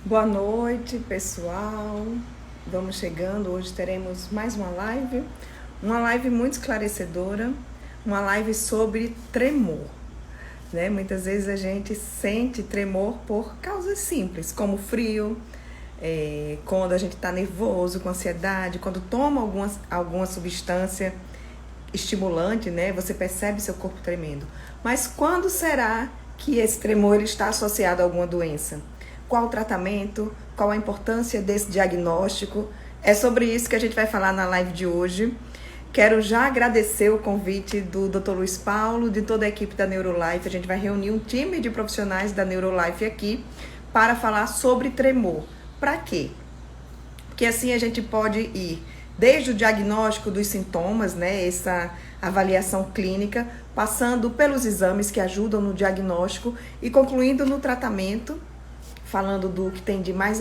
Boa noite, pessoal. Vamos chegando. Hoje teremos mais uma live muito esclarecedora, uma live sobre tremor. Né? Muitas vezes a gente sente tremor por causas simples, como frio, quando a gente está nervoso, com ansiedade, quando toma alguma substância estimulante, né? Você percebe seu corpo tremendo. Mas quando será que esse tremor está associado a alguma doença? Qual o tratamento? Qual a importância desse diagnóstico? É sobre isso que a gente vai falar na live de hoje. Quero já agradecer o convite do Dr. Luiz Paulo, de toda a equipe da Neurolife. A gente vai reunir um time de profissionais da Neurolife aqui para falar sobre tremor. Para quê? Porque assim a gente pode ir desde o diagnóstico dos sintomas, né, essa avaliação clínica, passando pelos exames que ajudam no diagnóstico e concluindo no tratamento, falando do que tem de mais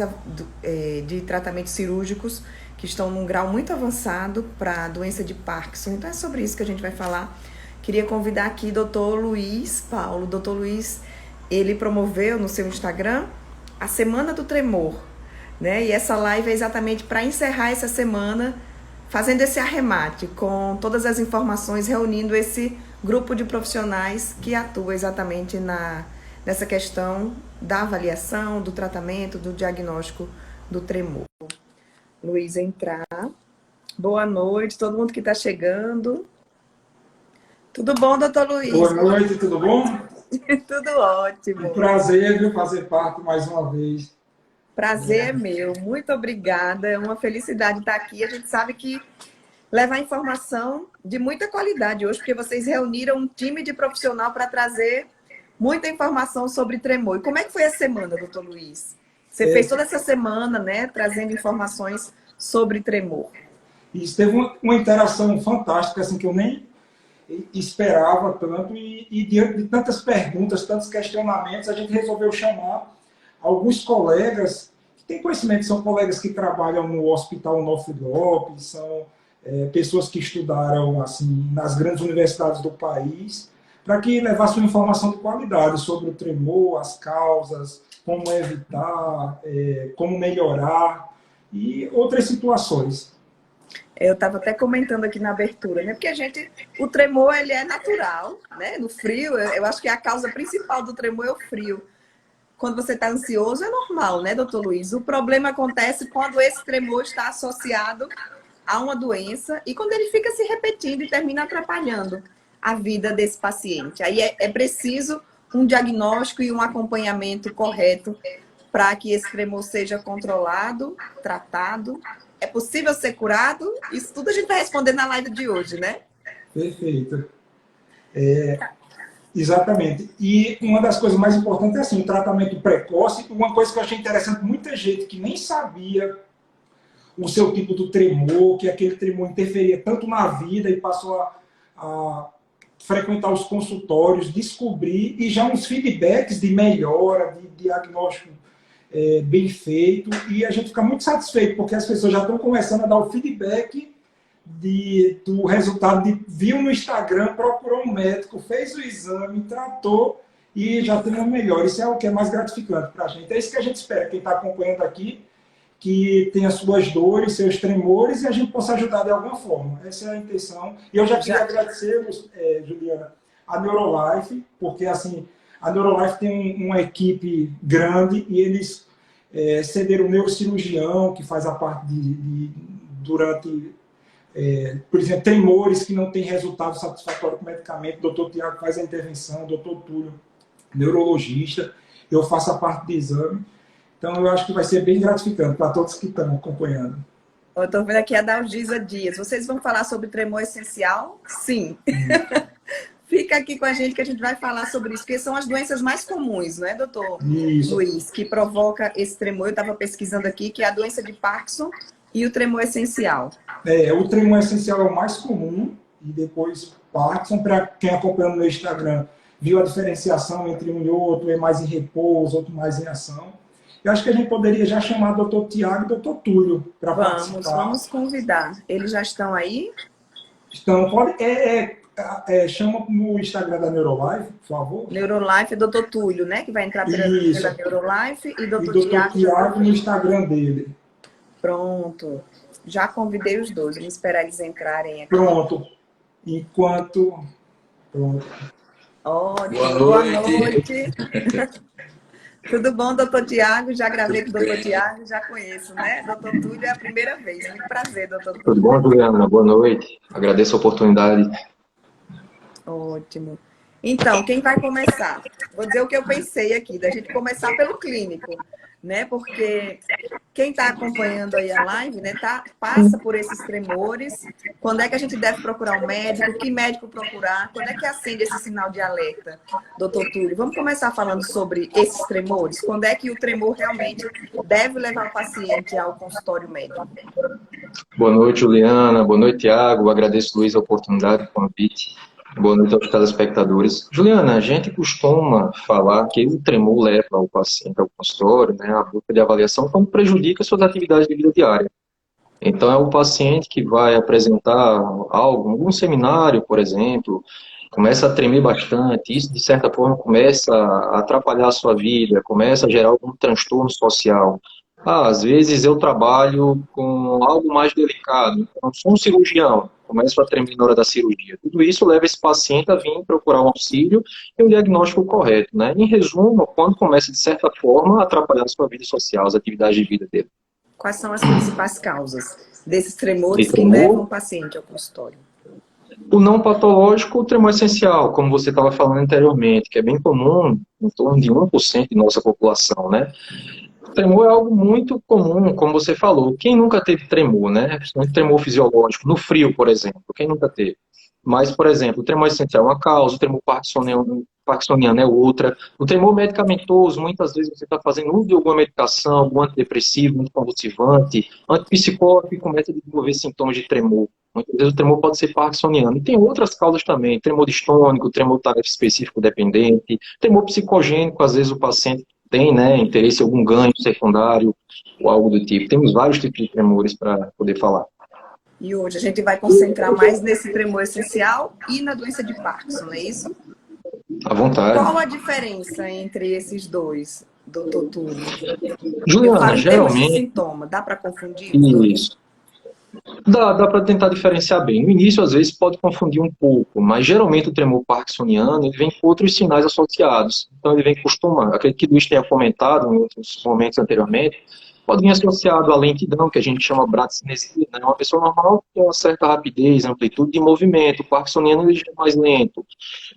de tratamentos cirúrgicos que estão num grau muito avançado para a doença de Parkinson. Então é sobre isso que a gente vai falar. Queria convidar aqui o Dr. Luiz Paulo. Dr. Luiz, ele promoveu no seu Instagram a Semana do Tremor, né? E essa live é exatamente para encerrar essa semana, fazendo esse arremate com todas as informações, reunindo esse grupo de profissionais que atua exatamente nessa questão da avaliação, do tratamento, do diagnóstico do tremor. Luiz entrar. Boa noite, todo mundo que está chegando. Tudo bom, doutor Luiz? Boa noite, tudo bom? Tudo ótimo. Um prazer, viu, fazer parte mais uma vez. Prazer é meu, muito obrigada. É uma felicidade estar aqui. A gente sabe que levar informação de muita qualidade hoje, porque vocês reuniram um time de profissional para trazer muita informação sobre tremor. E como é que foi a semana, doutor Luiz? Você fez toda essa semana, né, trazendo informações sobre tremor. Isso teve uma interação fantástica, assim, que eu nem esperava tanto, e diante de tantas perguntas, tantos questionamentos, a gente resolveu chamar alguns colegas que têm conhecimento, são colegas que trabalham no Hospital Onofre Lopes, são pessoas que estudaram assim nas grandes universidades do país, para que levassem uma informação de qualidade sobre o tremor, as causas, como evitar, como melhorar e outras situações. Eu estava até comentando aqui na abertura, né? Porque o tremor, ele é natural, né? No frio, eu acho que a causa principal do tremor é o frio. Quando você está ansioso, é normal, né, doutor Luiz? O problema acontece quando esse tremor está associado a uma doença e quando ele fica se repetindo e termina atrapalhando a vida desse paciente. Aí é preciso um diagnóstico e um acompanhamento correto para que esse tremor seja controlado, tratado. É possível ser curado? Isso tudo a gente vai responder na live de hoje, né? Perfeito. Exatamente. E uma das coisas mais importantes é assim, o tratamento precoce. Uma coisa que eu achei interessante, muita gente que nem sabia o seu tipo do tremor, que aquele tremor interferia tanto na vida e passou a frequentar os consultórios, descobrir, e já uns feedbacks de melhora, de diagnóstico bem feito, e a gente fica muito satisfeito, porque as pessoas já estão começando a dar o feedback do resultado de viu no Instagram, procurou um médico, fez o exame, tratou e já tem uma melhora. Isso é o que é mais gratificante para a gente. É isso que a gente espera, quem está acompanhando aqui, que tenha suas dores, seus tremores e a gente possa ajudar de alguma forma. Essa é a intenção. E eu já queria agradecer, Juliana, a Neurolife, porque assim, a Neurolife tem uma equipe grande e eles cederam o neurocirurgião, que faz a parte durante, por exemplo, tremores que não tem resultado satisfatório com o medicamento. O doutor Tiago faz a intervenção, o doutor Túlio, neurologista, eu faço a parte do exame. Então, eu acho que vai ser bem gratificante para todos que estão acompanhando. Eu estou vendo aqui a Dalgisa Dias. Vocês vão falar sobre tremor essencial? Sim. Fica aqui com a gente que a gente vai falar sobre isso, porque são as doenças mais comuns, não é, doutor Luiz, que provoca esse tremor. Eu estava pesquisando aqui que é a doença de Parkinson e o tremor essencial. O tremor essencial é o mais comum, e depois Parkinson. Para quem acompanha no meu Instagram, viu a diferenciação entre um e outro, é mais em repouso, outro mais em ação. Eu acho que a gente poderia já chamar o doutor Tiago e o doutor Túlio para participar. Vamos convidar. Eles já estão aí? Então, chama no Instagram da Neurolife, por favor. Neurolife, Dr. Túlio, né? Que vai entrar pela Neurolife e E Dr. Dr. Tiago. Tiago no Instagram dele. Pronto. Já convidei os dois. Vamos esperar eles entrarem aqui. Pronto. Enquanto... Pronto. Ótimo. Boa noite. Tudo bom, doutor Tiago? Já gravei com o doutor Tiago, já conheço, né? Doutor Túlio é a primeira vez. Muito prazer, doutor Túlio. Tudo bom, Juliana? Boa noite. Agradeço a oportunidade. Ótimo. Então, quem vai começar? Vou dizer o que eu pensei aqui, da gente começar pelo clínico, né? Porque quem está acompanhando aí a live, né, passa por esses tremores. Quando é que a gente deve procurar um médico? Que médico procurar? Quando é que acende esse sinal de alerta, doutor Túlio? Vamos começar falando sobre esses tremores. Quando é que o tremor realmente deve levar o paciente ao consultório médico? Boa noite, Juliana. Boa noite, Tiago. Agradeço, Luiz, a oportunidade, o convite. Boa noite aos telespectadores. Juliana, a gente costuma falar que o tremor leva o paciente ao consultório, né, a busca de avaliação, quando prejudica suas atividades de vida diária. Então, é o paciente que vai apresentar algo, algum seminário, por exemplo, começa a tremer bastante, isso, de certa forma, começa a atrapalhar a sua vida, começa a gerar algum transtorno social. Às vezes eu trabalho com algo mais delicado, então sou um cirurgião, começo a tremer na hora da cirurgia. Tudo isso leva esse paciente a vir procurar um auxílio e um diagnóstico correto, né? Em resumo, quando começa, de certa forma, a atrapalhar a sua vida social, as atividades de vida dele. Quais são as principais causas desses tremores que levam o paciente ao consultório? O não patológico, o tremor essencial, como você estava falando anteriormente, que é bem comum, em torno de 1% de nossa população, né? O tremor é algo muito comum, como você falou. Quem nunca teve tremor, né? Um tremor fisiológico, no frio, por exemplo, quem nunca teve? Mas, por exemplo, o tremor essencial é uma causa, o tremor parkinsoniano é outra. O tremor medicamentoso, muitas vezes você está fazendo uso de alguma medicação, algum antidepressivo, anticonvulsivante, antipsicótico e começa a desenvolver sintomas de tremor. Muitas vezes o tremor pode ser parkinsoniano. E tem outras causas também, tremor distônico, tremor tarefa específico dependente, tremor psicogênico, às vezes o paciente tem, né, interesse em algum ganho secundário ou algo do tipo. Temos vários tipos de tremores para poder falar. E hoje a gente vai concentrar mais nesse tremor essencial e na doença de Parkinson, não é isso? À vontade. Qual a diferença entre esses dois, doutor Túlio? Juliana, geralmente... sintoma, dá para confundir? Isso. Dá para tentar diferenciar bem. No início, às vezes, pode confundir um pouco, mas geralmente o tremor parkinsoniano ele vem com outros sinais associados. Então, ele vem costumando, acredito que o Luiz tenha comentado em outros momentos anteriormente, pode vir associado à lentidão, que a gente chama bradicinesia, né? Uma pessoa normal tem uma certa rapidez, amplitude de movimento, o parkinsoniano ele já é mais lento.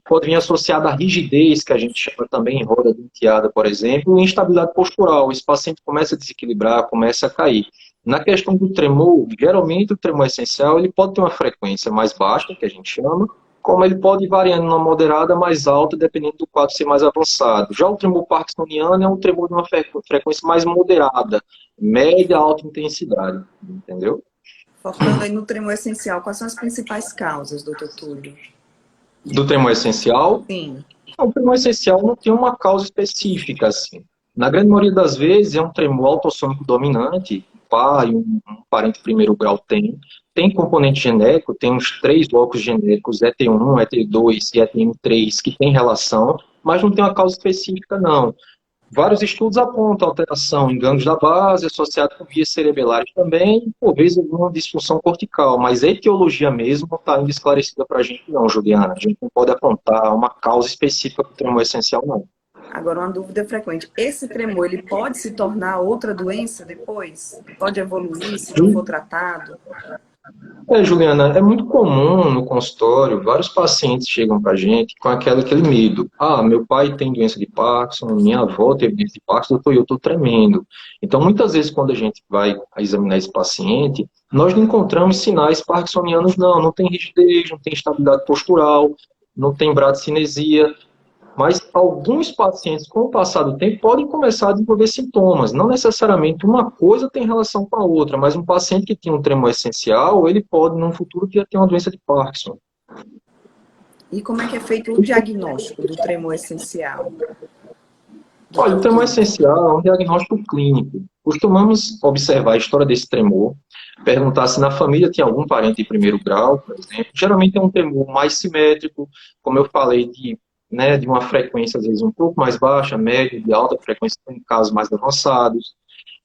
Pode vir associado à rigidez, que a gente chama também em roda denteada, por exemplo, e instabilidade postural. Esse paciente começa a desequilibrar, começa a cair. Na questão do tremor, geralmente o tremor essencial ele pode ter uma frequência mais baixa, que a gente chama, como ele pode ir variando numa moderada mais alta, dependendo do quadro ser mais avançado. Já o tremor parkinsoniano é um tremor de uma frequência mais moderada, média, alta intensidade, entendeu? Focando aí no tremor essencial, quais são as principais causas, doutor Túlio? Do tremor essencial? Sim. O tremor essencial não tem uma causa específica, assim. Na grande maioria das vezes é um tremor autossômico dominante, pai, um parente de primeiro grau tem componente genérico, tem uns 3 blocos genéricos, ET1, ET2 e ETM3, que tem relação, mas não tem uma causa específica, não. Vários estudos apontam alteração em gânglios da base, associado com vias cerebelares também, e por vezes alguma disfunção cortical, mas a etiologia mesmo não está ainda esclarecida para a gente não, Juliana. A gente não pode apontar uma causa específica para o tremor essencial, não. Agora, uma dúvida frequente. Esse tremor, ele pode se tornar outra doença depois? Pode evoluir se não for tratado? Juliana, é muito comum no consultório, vários pacientes chegam para a gente com aquele medo. Ah, meu pai tem doença de Parkinson, minha avó teve doença de Parkinson, doutor, eu estou tremendo. Então, muitas vezes, quando a gente vai examinar esse paciente, nós não encontramos sinais parkinsonianos, não tem rigidez, não tem estabilidade postural, não tem bradicinesia. Mas alguns pacientes, com o passar do tempo, podem começar a desenvolver sintomas. Não necessariamente uma coisa tem relação com a outra, mas um paciente que tem um tremor essencial, ele pode, no futuro, ter uma doença de Parkinson. E como é que é feito o diagnóstico do tremor essencial? Olha, o doutor tremor Túlio? essencial é um diagnóstico clínico. Costumamos observar a história desse tremor, perguntar se na família tem algum parente de primeiro grau, por exemplo. Geralmente é um tremor mais simétrico, como eu falei, de uma frequência às vezes um pouco mais baixa, média, de alta frequência em casos mais avançados.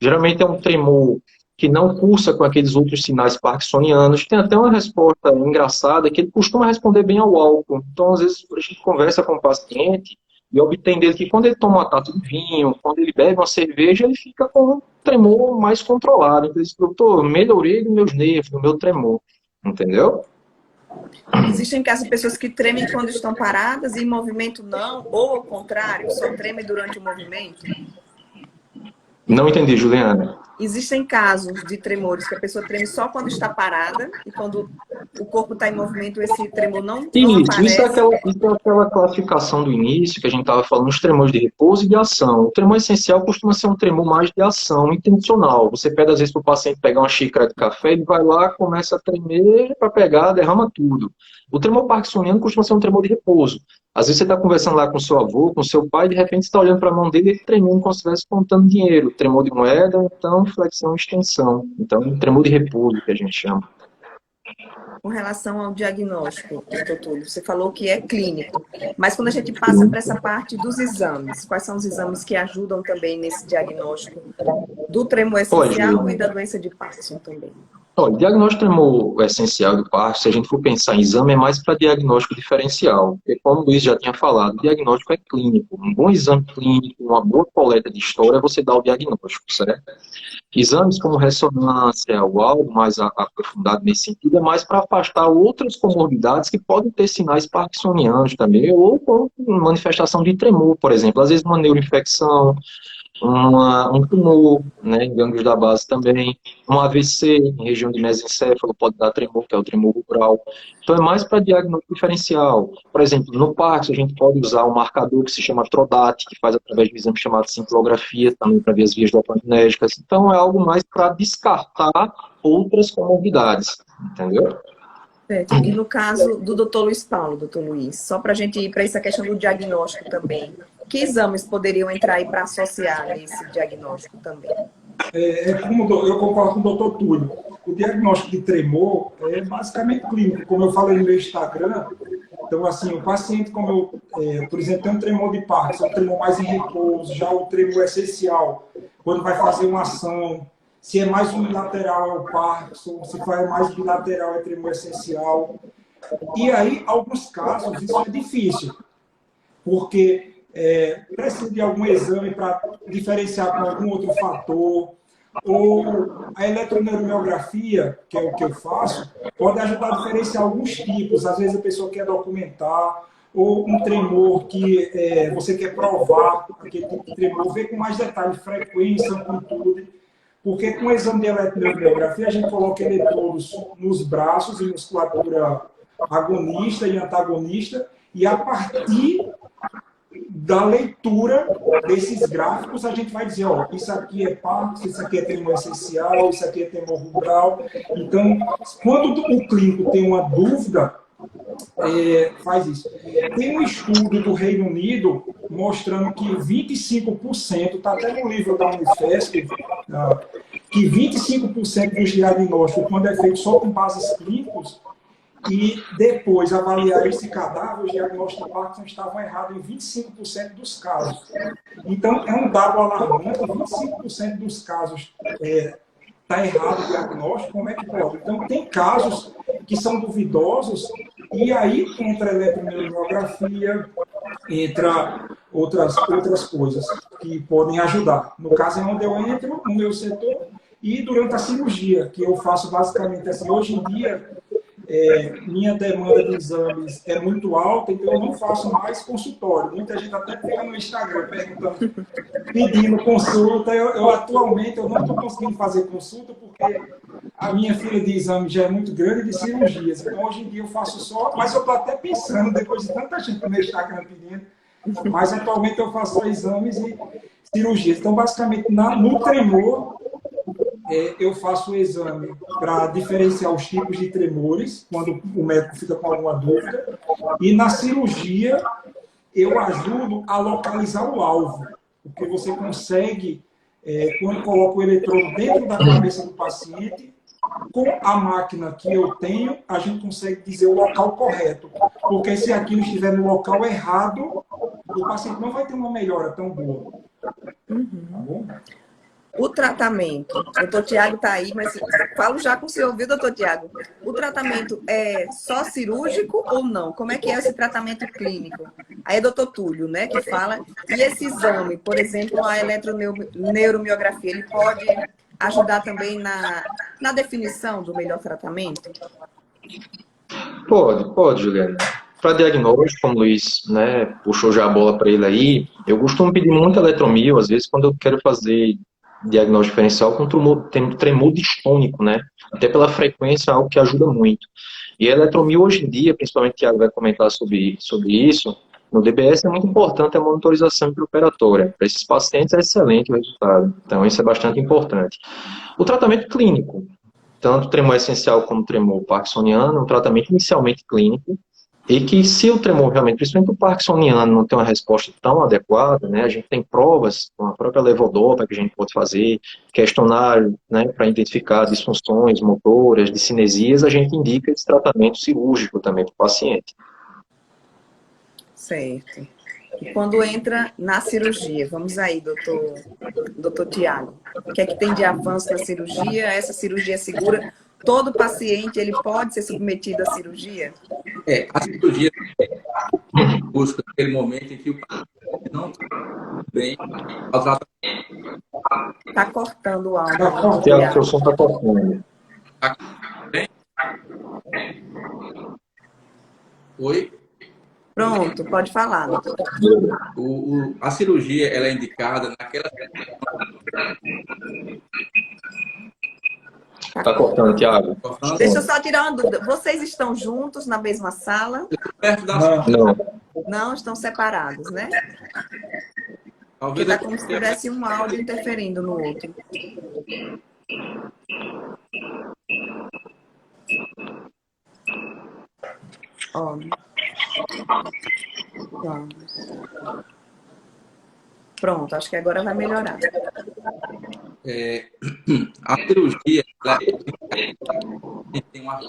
Geralmente é um tremor que não cursa com aqueles outros sinais parkinsonianos. Tem até uma resposta engraçada que ele costuma responder bem ao álcool. Então, às vezes, a gente conversa com o paciente e obtém dele que quando ele toma uma taça de vinho, quando ele bebe uma cerveja, ele fica com um tremor mais controlado. Então, ele diz, doutor, melhorei dos meus nervos, do meu tremor. Entendeu? Existem casos de pessoas que tremem quando estão paradas e em movimento não, ou ao contrário, só tremem durante o movimento? Não entendi, Juliana. Existem casos de tremores que a pessoa treme só quando está parada e quando o corpo está em movimento, esse tremor não Isso é aparece. aquela classificação do início que a gente estava falando, os tremores de repouso e de ação. O tremor essencial costuma ser um tremor mais de ação, intencional. Você pede às vezes para o paciente pegar uma xícara de café, ele vai lá, começa a tremer para pegar, derrama tudo. O tremor parkinsoniano costuma ser um tremor de repouso. Às vezes você está conversando lá com seu avô, com seu pai, e de repente você está olhando para a mão dele e ele tremendo como se estivesse contando dinheiro. Tremor de moeda, então flexão e extensão. Então, um tremor de repouso que a gente chama. Com relação ao diagnóstico, doutor Túlio, você falou que é clínico, mas quando a gente passa para essa parte dos exames, quais são os exames que ajudam também nesse diagnóstico do tremor essencial e da doença de Parkinson também? Olha, o diagnóstico tremor essencial do Parkinson, se a gente for pensar em exame, é mais para diagnóstico diferencial. Porque, como o Luiz já tinha falado, o diagnóstico é clínico. Um bom exame clínico, uma boa coleta de história, você dá o diagnóstico, certo? Exames como ressonância ou algo mais aprofundado nesse sentido é mais para afastar outras comorbidades que podem ter sinais parkinsonianos também, ou com manifestação de tremor, por exemplo. Às vezes uma neuroinfecção, um tumor, né, em gânglios da base também, um AVC em região de mesencéfalo pode dar tremor, que é o tremor rural. Então é mais para diagnóstico diferencial. Por exemplo, no Parkinson a gente pode usar um marcador que se chama TRODAT, que faz através de um exame chamado cintilografia, também para ver as vias dopaminérgicas. Então é algo mais para descartar outras comorbidades, entendeu? Certo. E no caso do doutor Luiz Paulo, doutor Luiz, só para a gente ir para essa questão do diagnóstico também, que exames poderiam entrar aí para associar nesse diagnóstico também? Como eu concordo com o doutor Túlio. O diagnóstico de tremor é basicamente clínico, como eu falei no meu Instagram. Então, assim, o paciente, por exemplo, tem um tremor de Parkinson, um tremor mais em repouso, já o tremor essencial, quando vai fazer uma ação, se é mais unilateral é o Parkinson, se for mais bilateral é tremor essencial. E aí, alguns casos, isso é difícil, porque precisa de algum exame para diferenciar com algum outro fator, ou a eletroneuromiografia, que é o que eu faço, pode ajudar a diferenciar alguns tipos. Às vezes a pessoa quer documentar, ou um tremor que você quer provar aquele tipo de tremor, ver com mais detalhe, frequência, amplitude, porque com o exame de eletroneuromiografia a gente coloca eletrodos nos braços, em musculatura agonista e antagonista, e a partir da leitura desses gráficos, a gente vai dizer, ó, isso aqui é Parkinson, isso aqui é tremor essencial, isso aqui é tremor rural. Então, quando o clínico tem uma dúvida, faz isso. Tem um estudo do Reino Unido mostrando que 25%, está até no livro da Unifesp, que 25% dos diagnósticos, quando é feito só com bases clínicos, e depois avaliar esse cadáver, os diagnósticos de Parkinson estavam errados em 25% dos casos. Então, é um dado alarmante, 25% dos casos está errado o diagnóstico, como é que pode? Então, tem casos que são duvidosos, e aí entra a eletroneuromiografia, entra outras coisas que podem ajudar. No caso, é onde eu entro, no meu setor, e durante a cirurgia, que eu faço basicamente assim, hoje em dia, minha demanda de exames é muito alta, então eu não faço mais consultório. Muita gente até fica no Instagram perguntando, pedindo consulta. Atualmente eu não estou conseguindo fazer consulta porque a minha fila de exames já é muito grande de cirurgias. Então hoje em dia eu faço só, mas eu estou até pensando, depois de tanta gente no meu Instagram pedindo, mas atualmente eu faço só exames e cirurgias. Então basicamente no tremor, eu faço o exame para diferenciar os tipos de tremores, quando o médico fica com alguma dúvida. E na cirurgia, eu ajudo a localizar o alvo. porque você consegue, quando coloca o eletrodo dentro da cabeça do paciente, com a máquina que eu tenho, a gente consegue dizer o local correto. Porque se aquilo estiver no local errado, o paciente não vai ter uma melhora tão boa. Tá bom? O tratamento, o doutor Tiago está aí, mas falo já com o senhor, viu, doutor Tiago? O tratamento é só cirúrgico ou não? Como é que é esse tratamento clínico? Aí é doutor Túlio, né, que fala. E esse exame, por exemplo, a eletroneuromiografia, ele pode ajudar também na definição do melhor tratamento? Pode, Juliana. Para diagnóstico, como o Luiz, né, puxou já a bola para ele aí, eu costumo pedir muito eletromio, às vezes, quando eu quero fazer diagnóstico diferencial com tremor distônico, né? Até pela frequência, é algo que ajuda muito. E a eletromio, hoje em dia, principalmente o Thiago vai comentar sobre isso, no DBS é muito importante a monitorização intraoperatória. Para esses pacientes é excelente o resultado. Então, isso é bastante importante. O tratamento clínico, tanto tremor essencial como tremor parkinsoniano, é um tratamento inicialmente clínico, e que se o tremor realmente, principalmente o parkinsoniano, não tem uma resposta tão adequada, né, a gente tem provas com a própria levodopa que a gente pode fazer, questionário, né, para identificar disfunções motoras, discinesias, a gente indica esse tratamento cirúrgico também para o paciente. Certo. E quando entra na cirurgia, vamos aí, doutor Tiago, o que é que tem de avanço na cirurgia? Essa cirurgia é segura? Todo paciente ele pode ser submetido à cirurgia? A cirurgia busca aquele momento em que o paciente não está bem ao tratamento. Está cortando o áudio, Tá doutor Tiago, Tiago. seu som está cortando. Tá bem? Oi? Pronto, pode falar, doutor. A cirurgia ela é indicada naquela. Está cortando, Tiago. Deixa eu só tirar uma dúvida. Vocês estão juntos na mesma sala? Perto da Não. Não, estão separados, né? Porque talvez está como se tivesse um áudio interferindo no outro. Ó. Pronto, acho que agora vai melhorar. a cirurgia ela tem uma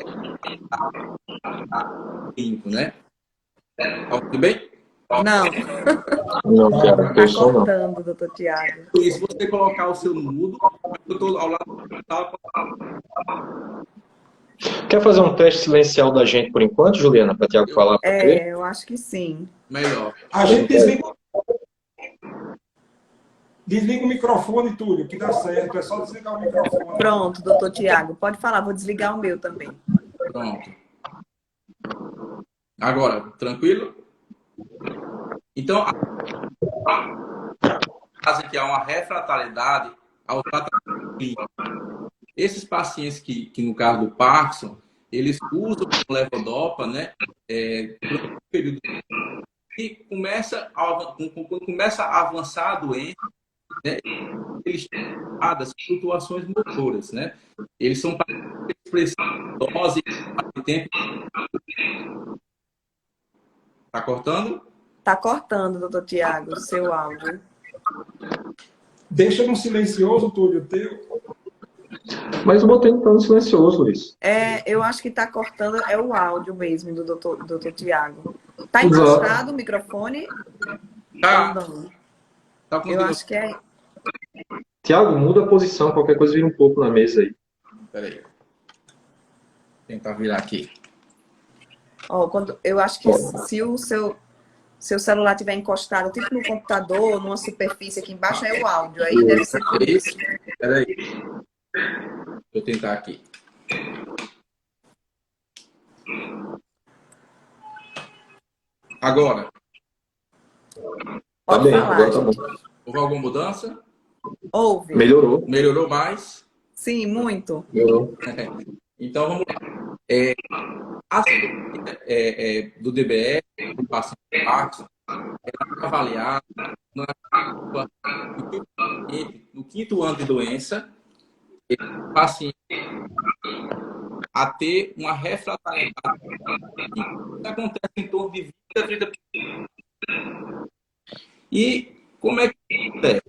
clínico, né? Tá tudo bem? Não, Não, Tiago, tá teu som não. cortando, doutor Tiago. E se você colocar o seu no mudo, eu estou ao lado da Quer fazer um teste silencial da gente por enquanto, Juliana, para o Tiago falar para ver? Eu acho que sim. melhor. A gente desliga o microfone, Túlio, que dá certo. É só desligar o microfone. Pronto, doutor Tiago, pode falar, vou desligar o meu também. Pronto. Agora, tranquilo? Então, fazem que há uma refratalidade ao tratamento clínico. Esses pacientes que no caso do Parkinson, eles usam o levodopa, né, por um período e quando começa a avançar a doença, né, eles têm as flutuações motoras, né? Eles são pacientes que precisam de dose de tempo. Tá cortando? Tá cortando, doutor Tiago, o seu áudio. Deixa no silencioso, Túlio, teu. Mas eu botei então no silencioso, Luiz. Eu acho que tá cortando, é o áudio mesmo do doutor Tiago. Tá encostado o microfone? Tá. Não. Tá com Eu acho que é... Tiago, muda a posição, qualquer coisa vira um pouco na mesa aí. Peraí. Vou tentar virar aqui. Ó, eu acho que se o seu celular estiver encostado, tipo no computador, numa superfície aqui embaixo, é o áudio. Aí deve ser por isso. Peraí. Vou tentar aqui. Agora. Tá Pode bem, falar, agora tá bom. Houve alguma mudança? Ouve. Melhorou. Melhorou mais? Sim, muito. Melhorou. Então, vamos lá. A cirurgia do DBS, do paciente Parkinson, ela é avaliada no quinto ano de doença, o paciente a ter uma refratariedade que acontece em torno de 20 a 30%. E Como é que é?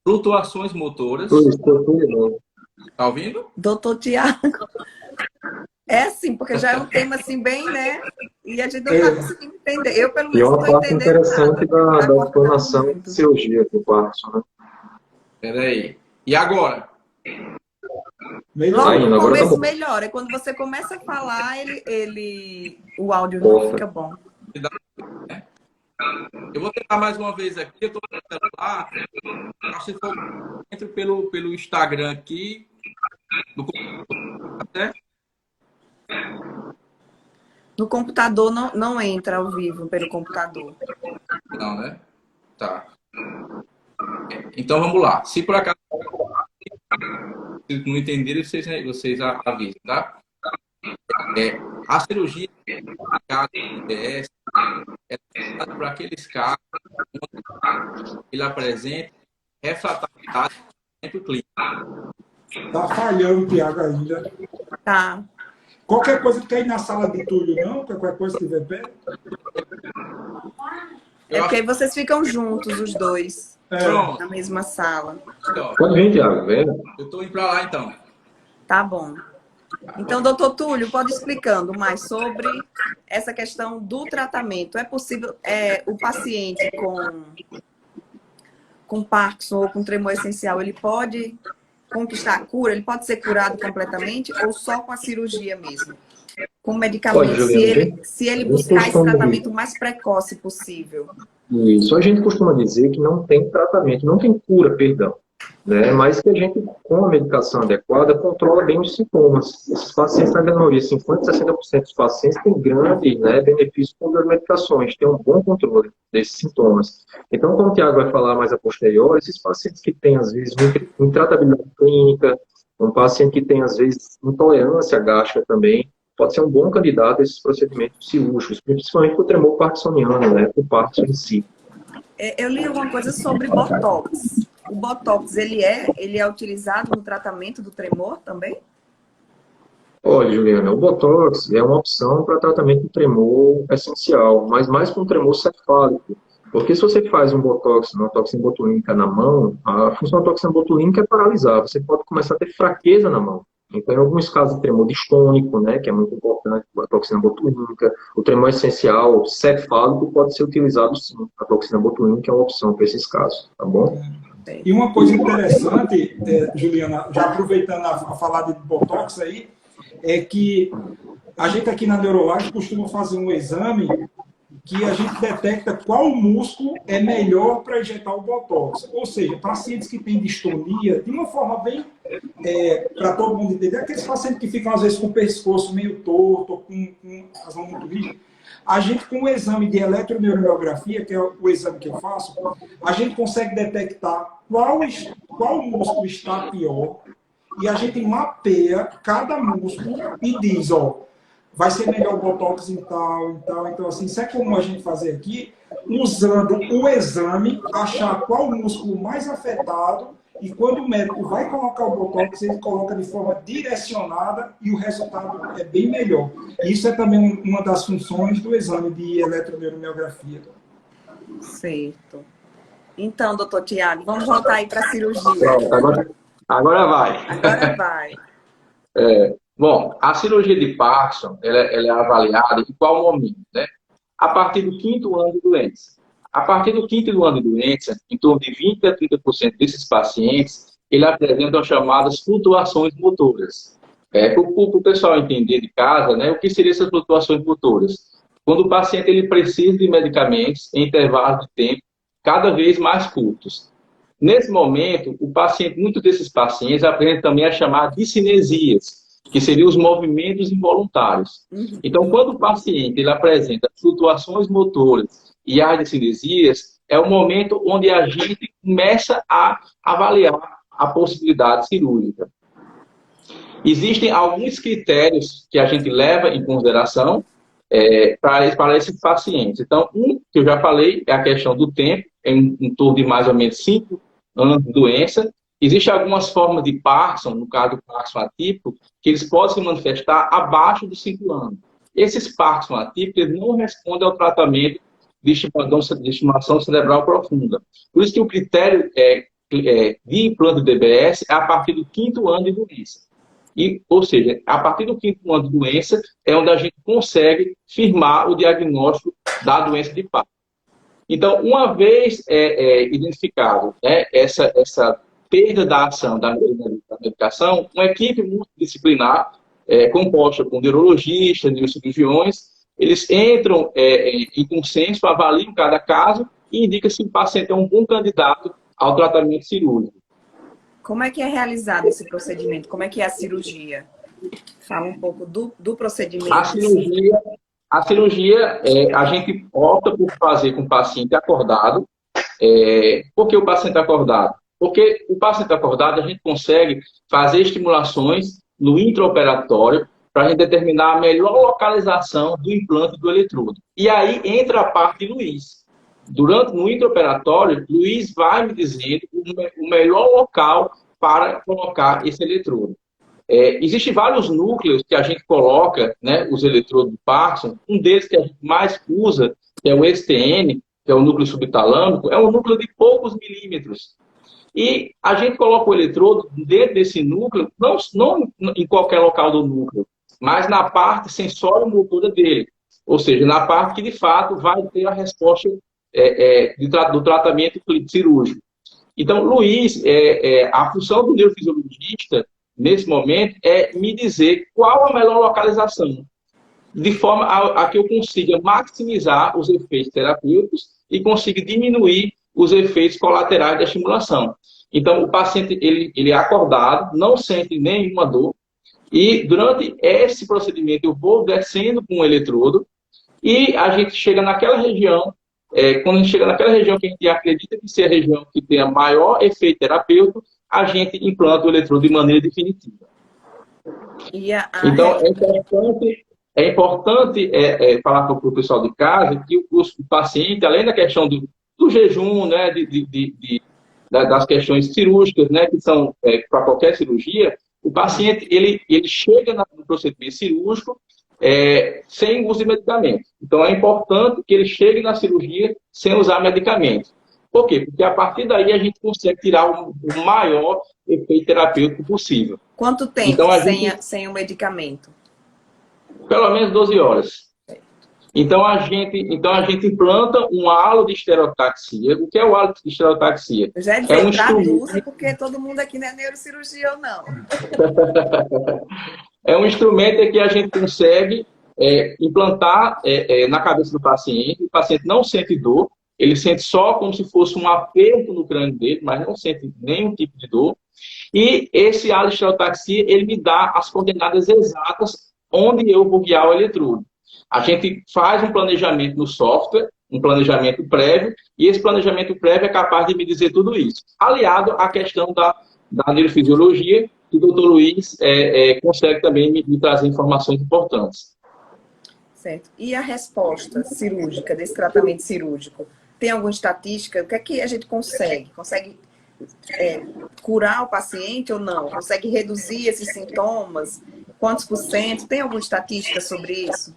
Flutuações motoras. Tá ouvindo? Doutor Tiago, é assim, porque já é um tema assim bem, né? E a gente não está conseguindo entender. Eu, pelo E é menos, não uma estou parte entendendo interessante nada. da explanação de cirurgia do Parkinson, né? Peraí. E agora? Logo Ainda, no agora tá começo bom. melhora. Quando você começa a falar, o áudio não fica bom. Eu vou tentar mais uma vez aqui. Eu estou no celular. Se for, entro pelo Instagram aqui. No computador, tá certo? No computador não entra ao vivo pelo computador. Não, né? Tá. Então vamos lá. Se por acaso não entenderem, vocês avisam, tá? A cirurgia IDS é para aqueles casos onde ele apresenta refratabilidade do clínico. Tá falhando, Tiago, ainda. Tá. Qualquer coisa que aí na sala de Túlio, não? Qualquer coisa que tiver perto. É porque aí vocês ficam juntos, os dois, Pronto. na mesma sala. Pode vir, Tiago, vem. Eu estou indo para lá, então. Tá bom. Então, doutor Túlio, pode ir explicando mais sobre essa questão do tratamento. É possível o paciente com Parkinson ou com tremor essencial, ele pode conquistar a cura? Ele pode ser curado completamente ou só com a cirurgia mesmo? Com medicamento, Pode, Juliana, se ele buscar esse tratamento mais precoce possível. Isso, a gente costuma dizer que não tem tratamento, não tem cura, perdão, né? Mas que a gente, com a medicação adequada, controla bem os sintomas. Esses pacientes, na maioria, 50% a 60% dos pacientes têm grande, né, benefício com as medicações, tem um bom controle desses sintomas. Então, como o Tiago vai falar mais a posteriori, esses pacientes que têm, às vezes, intratabilidade clínica, um paciente que tem, às vezes, intolerância gástrica também, pode ser um bom candidato a esses procedimentos cirúrgicos, principalmente para o tremor parkinsoniano, né, para o Parkinson em si. Eu li alguma coisa sobre Botox. O Botox, ele é utilizado no tratamento do tremor também? Olha, Juliana, o Botox é uma opção para tratamento de tremor essencial, mas mais para um tremor cefálico. Porque se você faz um Botox, uma toxina botulínica na mão, a função da toxina botulínica é paralisar. Você pode começar a ter fraqueza na mão. Então, em alguns casos de tremor distônico, né, que é muito importante, a toxina botulínica, o tremor essencial cefálico pode ser utilizado sim. A toxina botulínica é uma opção para esses casos, tá bom? E uma coisa interessante, Juliana, já aproveitando a falar de Botox aí, é que a gente aqui na Neurolife costuma fazer um exame que a gente detecta qual músculo é melhor para injetar o Botox. Ou seja, pacientes que têm distonia, de uma forma bem, para todo mundo entender, aqueles pacientes que ficam às vezes com o pescoço meio torto, com as mãos muito rígidas, a gente com o exame de eletroneuromiografia, que é o exame que eu faço, a gente consegue detectar qual músculo está pior e a gente mapeia cada músculo e diz, ó, vai ser melhor o Botox em tal, em tal. Então, assim, isso é comum a gente fazer aqui, usando o exame, achar qual músculo mais afetado, e quando o médico vai colocar o Botox, ele coloca de forma direcionada e o resultado é bem melhor. Isso é também uma das funções do exame de eletroneuromiografia. Certo. Então, doutor Tiago, vamos voltar aí para a cirurgia. Pronto, agora vai. Agora vai. Bom, a cirurgia de Parkinson ela é avaliada em qual momento, né? A partir do 5º ano de doença. A partir do 5º ano de doença, em torno de 20% a 30% desses pacientes, ele apresentam as chamadas flutuações motoras. Para o pessoal entender de casa, né, o que seriam essas flutuações motoras? Quando o paciente ele precisa de medicamentos em intervalos de tempo cada vez mais curtos. Nesse momento, muitos desses pacientes apresentam também as chamadas discinesias, que seriam os movimentos involuntários. Então, quando o paciente ele apresenta flutuações motoras e as discinesias, é o momento onde a gente começa a avaliar a possibilidade cirúrgica. Existem alguns critérios que a gente leva em consideração para esses pacientes. Então, que eu já falei, é a questão do tempo, em torno de mais ou menos 5 anos de doença. Existem algumas formas de Parkinson, no caso do Parkinson atípico, que eles podem se manifestar abaixo dos 5 anos. Esses Parkinson atípicos eles não respondem ao tratamento de estimulação cerebral profunda. Por isso que o critério de implante do DBS é a partir do 5º ano de doença. Ou seja, a partir do 5º ano de doença é onde a gente consegue firmar o diagnóstico da doença de Parkinson. Então, uma vez identificado, né, essa perda da ação da medicação, uma equipe multidisciplinar, composta por neurologistas, neurocirurgiões, eles entram em consenso, avaliam cada caso e indicam se o paciente é um bom candidato ao tratamento cirúrgico. Como é que é realizado esse procedimento? Como é que é a cirurgia? Fala um pouco do procedimento. A cirurgia a gente opta por fazer com o paciente acordado. Por que o paciente acordado? Porque o paciente acordado a gente consegue fazer estimulações no intraoperatório para a gente determinar a melhor localização do implante do eletrodo. E aí entra a parte de Luiz. No intraoperatório, Luiz vai me dizendo o melhor local para colocar esse eletrodo. Existem vários núcleos que a gente coloca, né, os eletrodos do Parkinson. Um deles que a gente mais usa, que é o STN, que é o núcleo subtalâmico, é um núcleo de poucos milímetros. E a gente coloca o eletrodo dentro desse núcleo, não em qualquer local do núcleo, mas na parte sensório-motora dele. Ou seja, na parte que, de fato, vai ter a resposta do tratamento cirúrgico. Então, Luiz, a função do neurofisiologista, nesse momento, é me dizer qual a melhor localização, de forma a que eu consiga maximizar os efeitos terapêuticos e consiga diminuir os efeitos colaterais da estimulação. Então, o paciente ele é acordado, não sente nenhuma dor, e durante esse procedimento eu vou descendo com o eletrodo e a gente chega naquela região. Quando a gente chega naquela região que a gente acredita que seja a região que tenha maior efeito terapêutico, a gente implanta o eletrodo de maneira definitiva. Então, é importante falar para o pessoal de casa que o paciente, além da questão do jejum, né, das questões cirúrgicas, né, que são para qualquer cirurgia, o paciente ele chega no procedimento cirúrgico sem uso de medicamento. Então, é importante que ele chegue na cirurgia sem usar medicamento. Por quê? Porque a partir daí a gente consegue tirar o maior efeito terapêutico possível. Quanto tempo então, sem o medicamento? Pelo menos 12 horas. Então, a gente implanta um halo de estereotaxia. O que é o halo de estereotaxia? Já traduz, porque todo mundo aqui não é neurocirurgião, não. É um instrumento que a gente consegue implantar na cabeça do paciente. O paciente não sente dor, ele sente só como se fosse um aperto no crânio dele, mas não sente nenhum tipo de dor. E esse halo de estereotaxia, ele me dá as coordenadas exatas onde eu vou guiar o eletrodo. A gente faz um planejamento no software, um planejamento prévio, e esse planejamento prévio é capaz de me dizer tudo isso. Aliado à questão da neurofisiologia, que o doutor Luiz consegue também me trazer informações importantes. Certo. E a resposta cirúrgica, desse tratamento cirúrgico? Tem alguma estatística? O que é que a gente consegue? Consegue curar o paciente ou não? Consegue reduzir esses sintomas? Quantos por cento? Tem alguma estatística sobre isso?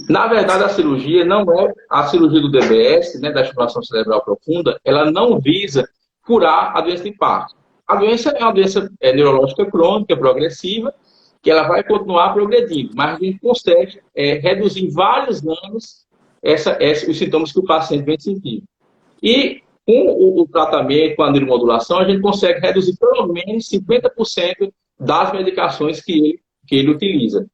Na verdade, a cirurgia não é a cirurgia do DBS, né, da estimulação cerebral profunda, ela não visa curar a doença de Parkinson. A doença é uma doença neurológica crônica, progressiva, que ela vai continuar progredindo, mas a gente consegue reduzir em vários anos os sintomas que o paciente vem sentindo. E com o tratamento, com a neuromodulação, a gente consegue reduzir pelo menos 50% das medicações que ele utiliza.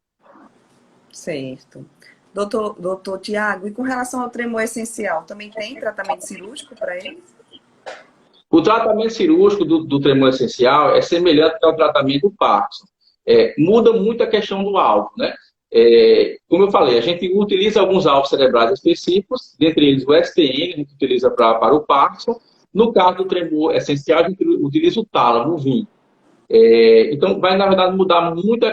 Certo. Doutor Tiago, e com relação ao tremor essencial, também tem tratamento cirúrgico para eles? O tratamento cirúrgico do tremor essencial é semelhante ao tratamento do Parkinson. Muda muito a questão do alvo, né? Como eu falei, a gente utiliza alguns alvos cerebrais específicos, dentre eles o STN, a gente utiliza para o Parkinson. No caso do tremor essencial, a gente utiliza o tálamo, o VIM. Então, vai, na verdade, mudar muito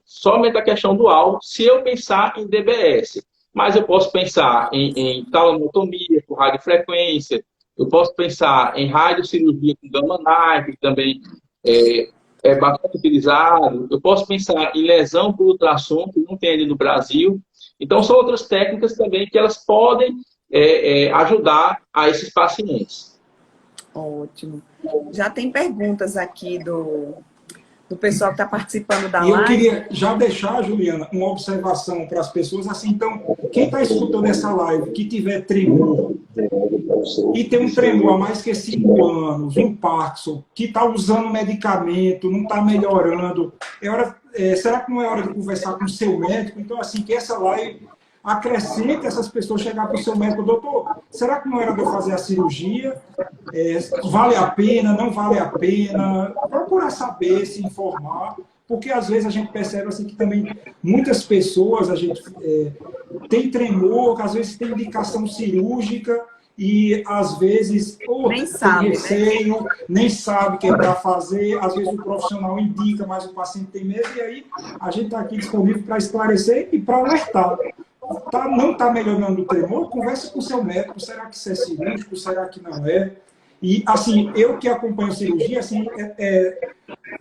somente a questão do alvo, se eu pensar em DBS. Mas eu posso pensar em talamotomia, com radiofrequência, eu posso pensar em radiocirurgia com gamma knife, que também é bastante utilizado. Eu posso pensar em lesão por ultrassom, que não tem ainda no Brasil. Então, são outras técnicas também que elas podem ajudar a esses pacientes. Ótimo. Já tem perguntas aqui do pessoal que está participando da E eu live. queria já deixar, Juliana, uma observação para as pessoas. Assim, então, quem está escutando essa live, que tiver tremor, e tem um tremor há mais que 5 anos, um Parkinson, que está usando medicamento, não está melhorando, será que não é hora de conversar com o seu médico? Então, assim, que essa live acrescente essas pessoas, chegar para o seu médico: doutor, será que não era de eu fazer a cirurgia? Vale a pena, não vale a pena? Procurar saber, se informar, porque às vezes a gente percebe assim, que também muitas pessoas tem tremor, às vezes tem indicação cirúrgica e às vezes Nem sabe, tem receio, nem sabe o que é para fazer, às vezes o profissional indica, mas o paciente tem medo, e aí a gente está aqui disponível para esclarecer e para alertar. Não está melhorando o tremor? Converse com o seu médico. Será que isso é cirúrgico? Será que não é? E, assim, eu que acompanho cirurgia, assim,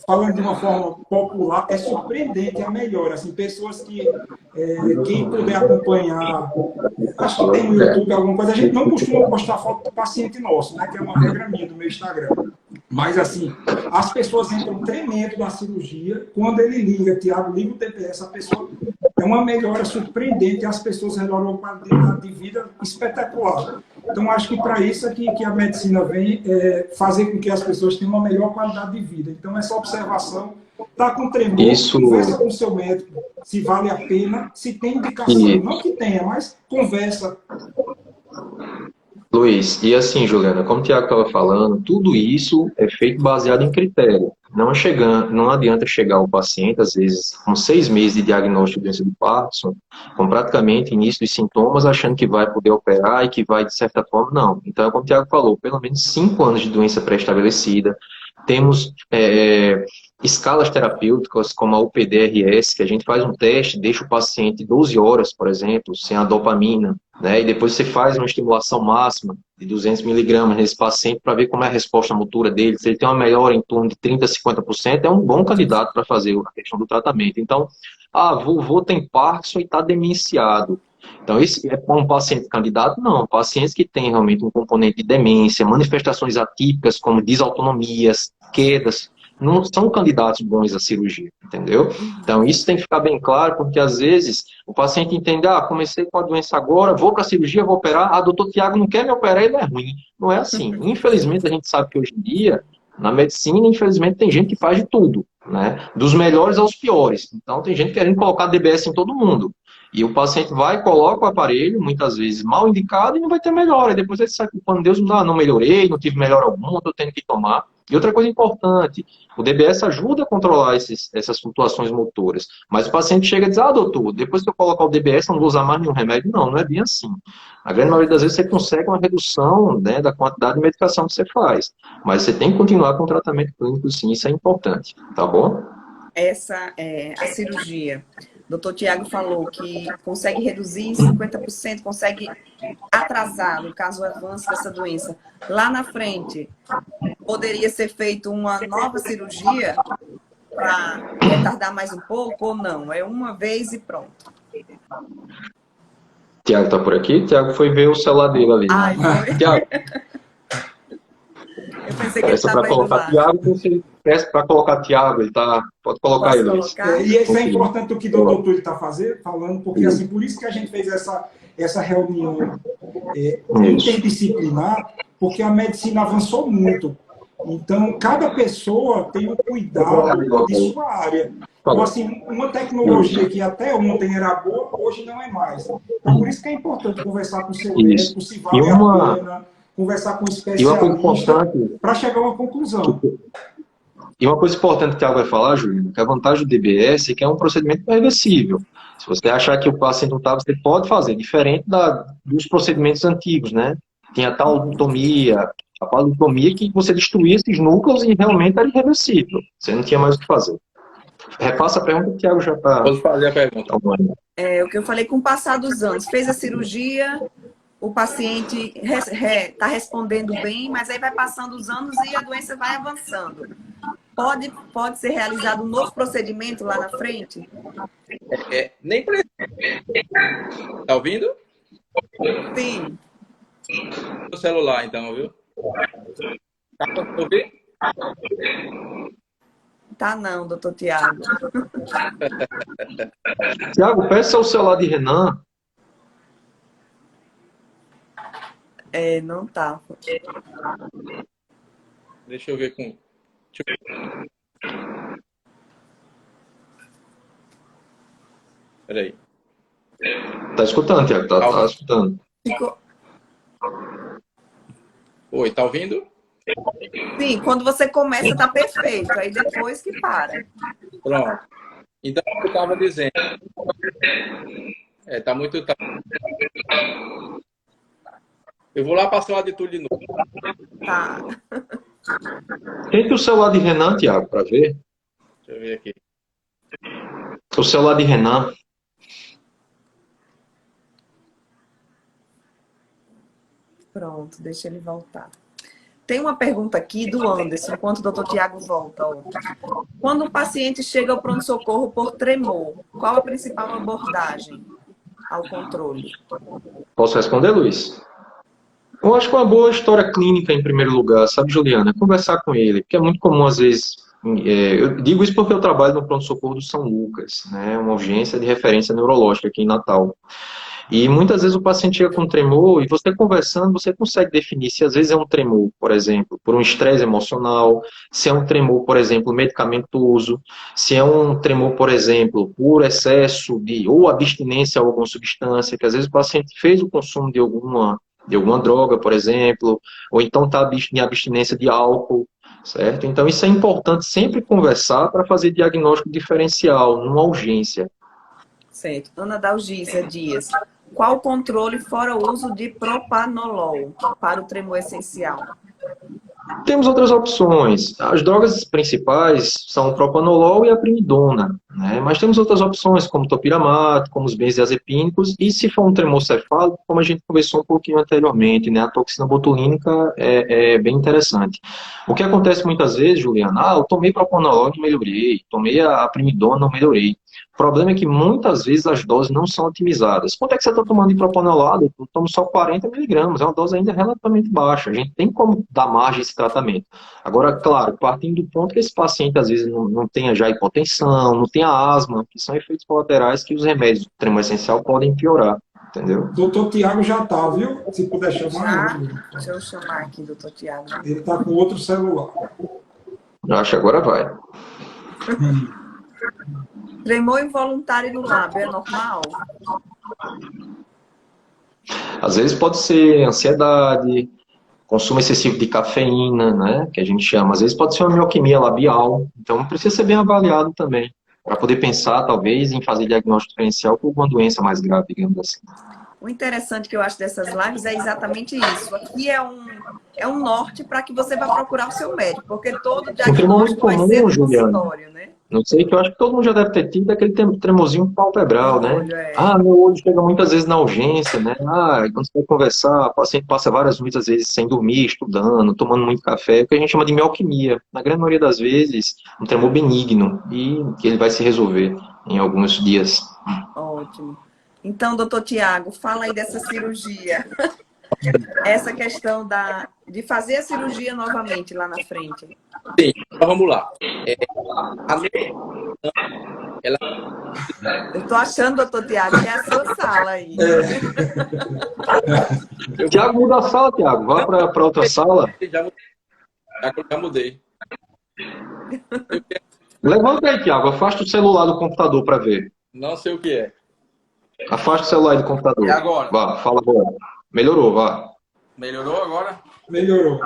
falando de uma forma popular, é surpreendente a melhora. Assim, pessoas que, quem puder acompanhar, acho que tem no YouTube alguma coisa, a gente não costuma postar foto do paciente nosso, né, que é uma regra minha do meu Instagram. Mas, assim, as pessoas entram tremendo na cirurgia. Quando ele liga, Tiago, liga o TPS, a pessoa é uma melhora surpreendente, as pessoas melhoram uma qualidade de vida espetacular. Então, acho que para isso é que a medicina vem fazer com que as pessoas tenham uma melhor qualidade de vida. Então, essa observação, está com tremor, conversa com o seu médico, se vale a pena, se tem indicação. Não que tenha, mas conversa. Luiz, e assim, Juliana, como o Tiago estava falando, tudo isso é feito baseado em critério. Não adianta chegar ao paciente, às vezes, com 6 meses de diagnóstico de doença do Parkinson, com praticamente início dos sintomas, achando que vai poder operar e que vai, de certa forma, não. Então, como o Tiago falou, pelo menos 5 anos de doença pré-estabelecida. Temos escalas terapêuticas, como a UPDRS, que a gente faz um teste, deixa o paciente 12 horas, por exemplo, sem a dopamina, né? E depois você faz uma estimulação máxima de 200 miligramas nesse paciente para ver como é a resposta motora dele. Se ele tem uma melhora em torno de 30% a 50%, é um bom candidato para fazer a questão do tratamento. Então, vovô tem Parkinson e está demenciado. Então, esse é um paciente candidato? Não. Pacientes que têm realmente um componente de demência, manifestações atípicas como desautonomias, quedas, não são candidatos bons à cirurgia, entendeu? Então, isso tem que ficar bem claro, porque às vezes o paciente entende: comecei com a doença agora, vou para a cirurgia, vou operar, doutor Tiago não quer me operar, ele é ruim. Não é assim. Infelizmente, a gente sabe que hoje em dia, na medicina, infelizmente, tem gente que faz de tudo, né? Dos melhores aos piores. Então, tem gente querendo colocar DBS em todo mundo. E o paciente vai, coloca o aparelho, muitas vezes mal indicado, e não vai ter melhora. E depois ele sai culpando: Deus, não melhorei, não tive melhora alguma, estou tendo que tomar. E outra coisa importante, o DBS ajuda a controlar essas flutuações motoras. Mas o paciente chega e diz: doutor, depois que eu colocar o DBS, eu não vou usar mais nenhum remédio. Não é bem assim. A grande maioria das vezes você consegue uma redução, né, da quantidade de medicação que você faz. Mas você tem que continuar com o tratamento clínico, sim, isso é importante. Tá bom? A cirurgia. O doutor Tiago falou que consegue reduzir 50%, consegue atrasar, no caso, o avanço dessa doença. Lá na frente, poderia ser feito uma nova cirurgia para retardar mais um pouco ou não? É uma vez e pronto. Tiago está por aqui? Tiago foi ver o celular dele ali. Tiago. Eu pensei que ele estava indo lá. Peço para colocar Tiago, ele tá. Pode colocar ele. E isso é importante o que o doutor está falando, porque assim, por isso que a gente fez essa reunião interdisciplinar, porque a medicina avançou muito. Então, cada pessoa tem um cuidado de sua área. Então, assim, uma tecnologia que até ontem era boa, hoje não é mais. Então, por isso que é importante conversar com o seu médico, se vale a pena, conversar com um especialista, para chegar a uma conclusão. E uma coisa importante que o Thiago vai falar, Júlio, que a vantagem do DBS é que é um procedimento reversível. Se você achar que o paciente não está, você pode fazer, diferente dos procedimentos antigos, né? Tinha a talotomia, a palotomia, que você destruía esses núcleos e realmente era irreversível. Você não tinha mais o que fazer. Repassa a pergunta que o Thiago já está... Pode fazer a pergunta. O que eu falei, com o passar dos anos, fez a cirurgia, o paciente está respondendo bem, mas aí vai passando os anos e a doença vai avançando. Pode ser realizado um novo procedimento lá na frente? Nem precisa. Tá ouvindo? Sim. O celular, então, viu? Tá conseguindo ouvir? Tá não, doutor Tiago. Tiago, peça o celular de Renan. É, não tá. Deixa eu ver com... Peraí. Tá escutando, Tiago? Tá escutando. Ficou... Oi, tá ouvindo? Sim, quando você começa tá perfeito, aí depois que para. Pronto. Então, eu estava dizendo... tá muito... Eu vou lá passar o lado de tudo de novo. Tá. Tente o celular de Renan, Tiago, para ver. Deixa eu ver aqui. O celular de Renan. Pronto, deixa ele voltar. Tem uma pergunta aqui do Anderson, enquanto o doutor Tiago volta. Ó. Quando o paciente chega ao pronto-socorro por tremor, qual a principal abordagem ao controle? Posso responder, Luiz? Eu acho que uma boa história clínica, em primeiro lugar, sabe, Juliana? Conversar com ele, porque é muito comum, às vezes... eu digo isso porque eu trabalho no pronto-socorro do São Lucas, né? Uma urgência de referência neurológica aqui em Natal. E muitas vezes o paciente chega com tremor e você conversando, você consegue definir se às vezes é um tremor, por exemplo, por um estresse emocional, se é um tremor, por exemplo, medicamentoso, se é um tremor, por exemplo, por excesso de ou abstinência a alguma substância, que às vezes o paciente fez o consumo de alguma droga, por exemplo, ou então está em abstinência de álcool, certo? Então isso é importante sempre conversar para fazer diagnóstico diferencial, numa urgência. Certo. Ana Dalgisa Dias. Qual o controle fora o uso de propanolol para o tremor essencial? Temos outras opções. As drogas principais são o propanolol e a primidona, né? Mas temos outras opções, como topiramato, como os benzodiazepínicos, e se for um tremor cefálico, como a gente conversou um pouquinho anteriormente, né? A toxina botulínica é bem interessante. O que acontece muitas vezes, Juliana, eu tomei propanolol e não melhorei, tomei a primidona e não melhorei. O problema é que muitas vezes as doses não são otimizadas. Quanto é que você está tomando de propanolol? Eu tomo só 40 miligramas, é uma dose ainda relativamente baixa. A gente tem como dar margem a esse tratamento. Agora, claro, partindo do ponto que esse paciente às vezes não tenha já hipotensão, não tenha asma, que são efeitos colaterais que os remédios do tremor essencial podem piorar, entendeu? Doutor Tiago já tá, viu? Se puder chamar. Deixa eu chamar aqui, doutor Tiago. Ele tá com outro celular. Eu acho que agora vai. Tremor involuntário no lábio é normal? Às vezes pode ser ansiedade, consumo excessivo de cafeína, né, que a gente chama. Às vezes pode ser uma miocemia labial. Então precisa ser bem avaliado também, para poder pensar, talvez, em fazer diagnóstico diferencial por uma doença mais grave, digamos assim. O interessante que eu acho dessas lives é exatamente isso. Aqui é um norte para que você vá procurar o seu médico, porque todo diagnóstico vai ser no consultório, né? Não sei, que eu acho que todo mundo já deve ter tido aquele tremorzinho palpebral, né? Olho, Meu olho chega muitas vezes na urgência, né? Quando você vai conversar, o paciente passa várias noites, às vezes, sem dormir, estudando, tomando muito café, o que a gente chama de miocemia. Na grande maioria das vezes, um tremor benigno, e que ele vai se resolver em alguns dias. Ótimo. Então, doutor Tiago, fala aí dessa cirurgia. Essa questão de fazer a cirurgia novamente lá na frente. Sim, então vamos lá. Eu tô achando, doutor Tiago, que é a sua sala aí. Tiago, muda a sala, Tiago. Vá para outra sala. Já mudei. Levanta aí, Tiago. Afasta o celular do computador para ver. Não sei o que é. Afasta o celular do computador. E agora? Vá, fala agora. Melhorou, vá. Melhorou agora? Melhorou.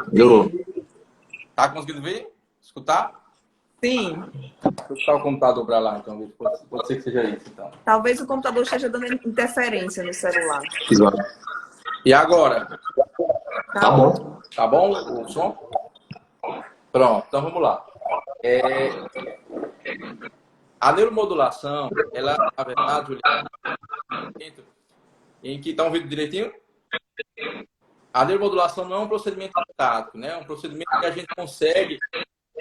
Tá conseguindo ver? Escutar? Sim. Deixa eu botar o computador para lá, então. Pode ser que seja isso, então. Talvez o computador esteja dando interferência no celular. Exato. E agora? Tá bom. Tá bom o som? Pronto, então vamos lá. A neuromodulação, ela, na verdade, Juliana, em que está ouvindo direitinho? A neuromodulação não é um procedimento estático, né? É um procedimento que a gente consegue,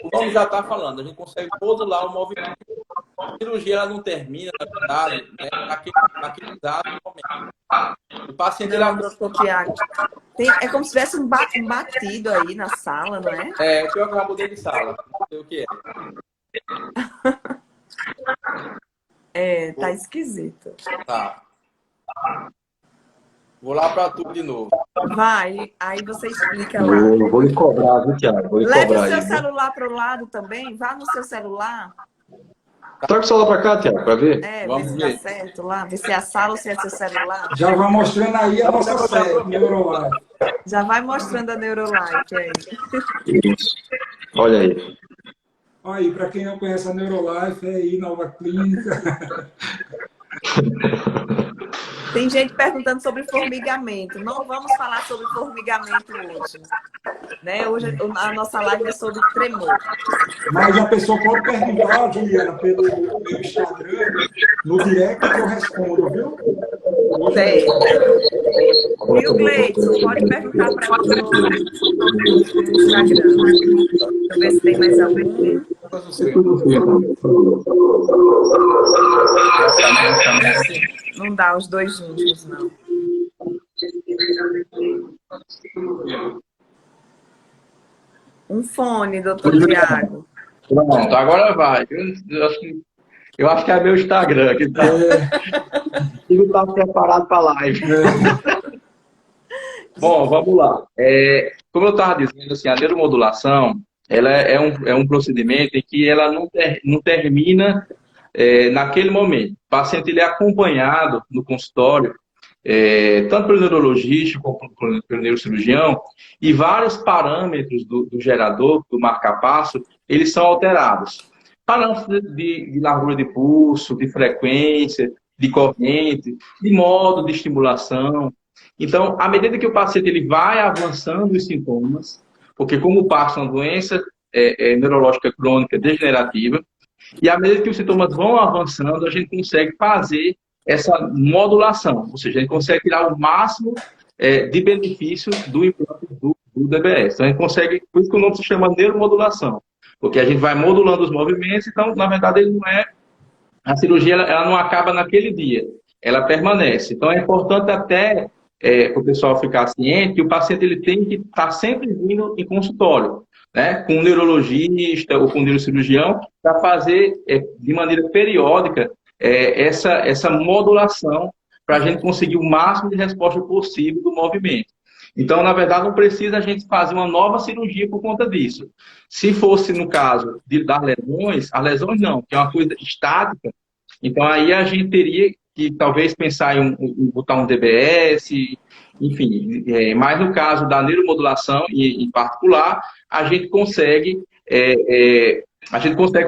o nome já está falando, a gente consegue modular o movimento. A cirurgia ela não termina, na verdade, né, naquele exato momento. O paciente... Doutor Tiago. É como se tivesse um batido aí na sala, não é? É, pior que eu já mudei de sala. Não sei o que é. É, tá esquisito. Tá. Vou lá para tu de novo. Vai, aí você explica lá. Vou lhe cobrar, viu, Tiago? Vou lhe Leve cobrar o seu aí. celular para o lado também. Vá no seu celular. Traga o celular pra cá, Tiago, pra ver. É, Vamos ver se ver. tá certo lá. Ver se é a sala ou se é seu celular. Já vai mostrando aí a nossa série, Neurolife. Já vai mostrando a Neurolife aí. Isso. Olha aí. Olha aí, para quem não conhece a Neurolife, é aí, Nova Clínica. Tem gente perguntando sobre formigamento. Não vamos falar sobre formigamento hoje. Né? Hoje a nossa live é sobre tremor. Mas a pessoa pode perguntar, Juliana, pelo meu Instagram, no direct que eu respondo, viu? Certo. E o Gleidson, pode perguntar para mim no Instagram. Deixa eu ver se tem mais algum. Não dá os dois juntos, não. Um fone, doutor Tiago. Pronto, agora vai. Eu acho que é meu Instagram que tá. Ele tá preparado para live. Bom, vamos lá. Como eu estava dizendo, assim, a neuromodulação ela é um procedimento em que ela não termina naquele momento. O paciente ele é acompanhado no consultório, tanto pelo neurologista como pelo neurocirurgião, e vários parâmetros do gerador, do marca-passo, eles são alterados. Parâmetros de largura de pulso, de frequência, de corrente, de modo de estimulação. Então, à medida que o paciente ele vai avançando os sintomas, porque como o Parkinson é uma doença neurológica crônica degenerativa, e à medida que os sintomas vão avançando, a gente consegue fazer essa modulação, ou seja, a gente consegue tirar o máximo de benefício do implante do DBS. Então, a gente consegue, por isso que o nome se chama neuromodulação, porque a gente vai modulando os movimentos, então, na verdade, ele não é... A cirurgia ela não acaba naquele dia, ela permanece. Então, é importante até para o pessoal ficar ciente que o paciente ele tem que estar sempre vindo em consultório, né, com um neurologista ou com um neurocirurgião, para fazer de maneira periódica essa modulação para a gente conseguir o máximo de resposta possível do movimento. Então, na verdade, não precisa a gente fazer uma nova cirurgia por conta disso. Se fosse no caso das lesões, as lesões não, que é uma coisa estática, então aí a gente teria que talvez pensar em botar um DBS, enfim. Mas no caso da neuromodulação, em particular, a gente consegue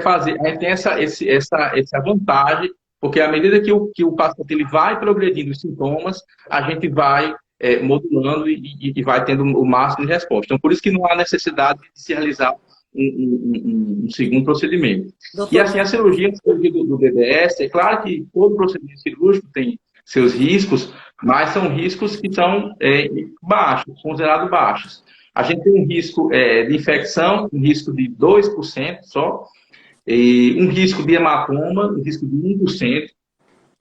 fazer, a gente tem essa vantagem, porque à medida que o paciente ele vai progredindo os sintomas, a gente vai modulando e vai tendo o máximo de resposta. Então, por isso que não há necessidade de se realizar um segundo procedimento. Doutor, e assim, a cirurgia do DBS, é claro que todo procedimento cirúrgico tem seus riscos, mas são riscos que são baixos, considerados baixos. A gente tem um risco de infecção, um risco de 2% só, e um risco de hematoma, um risco de 1%.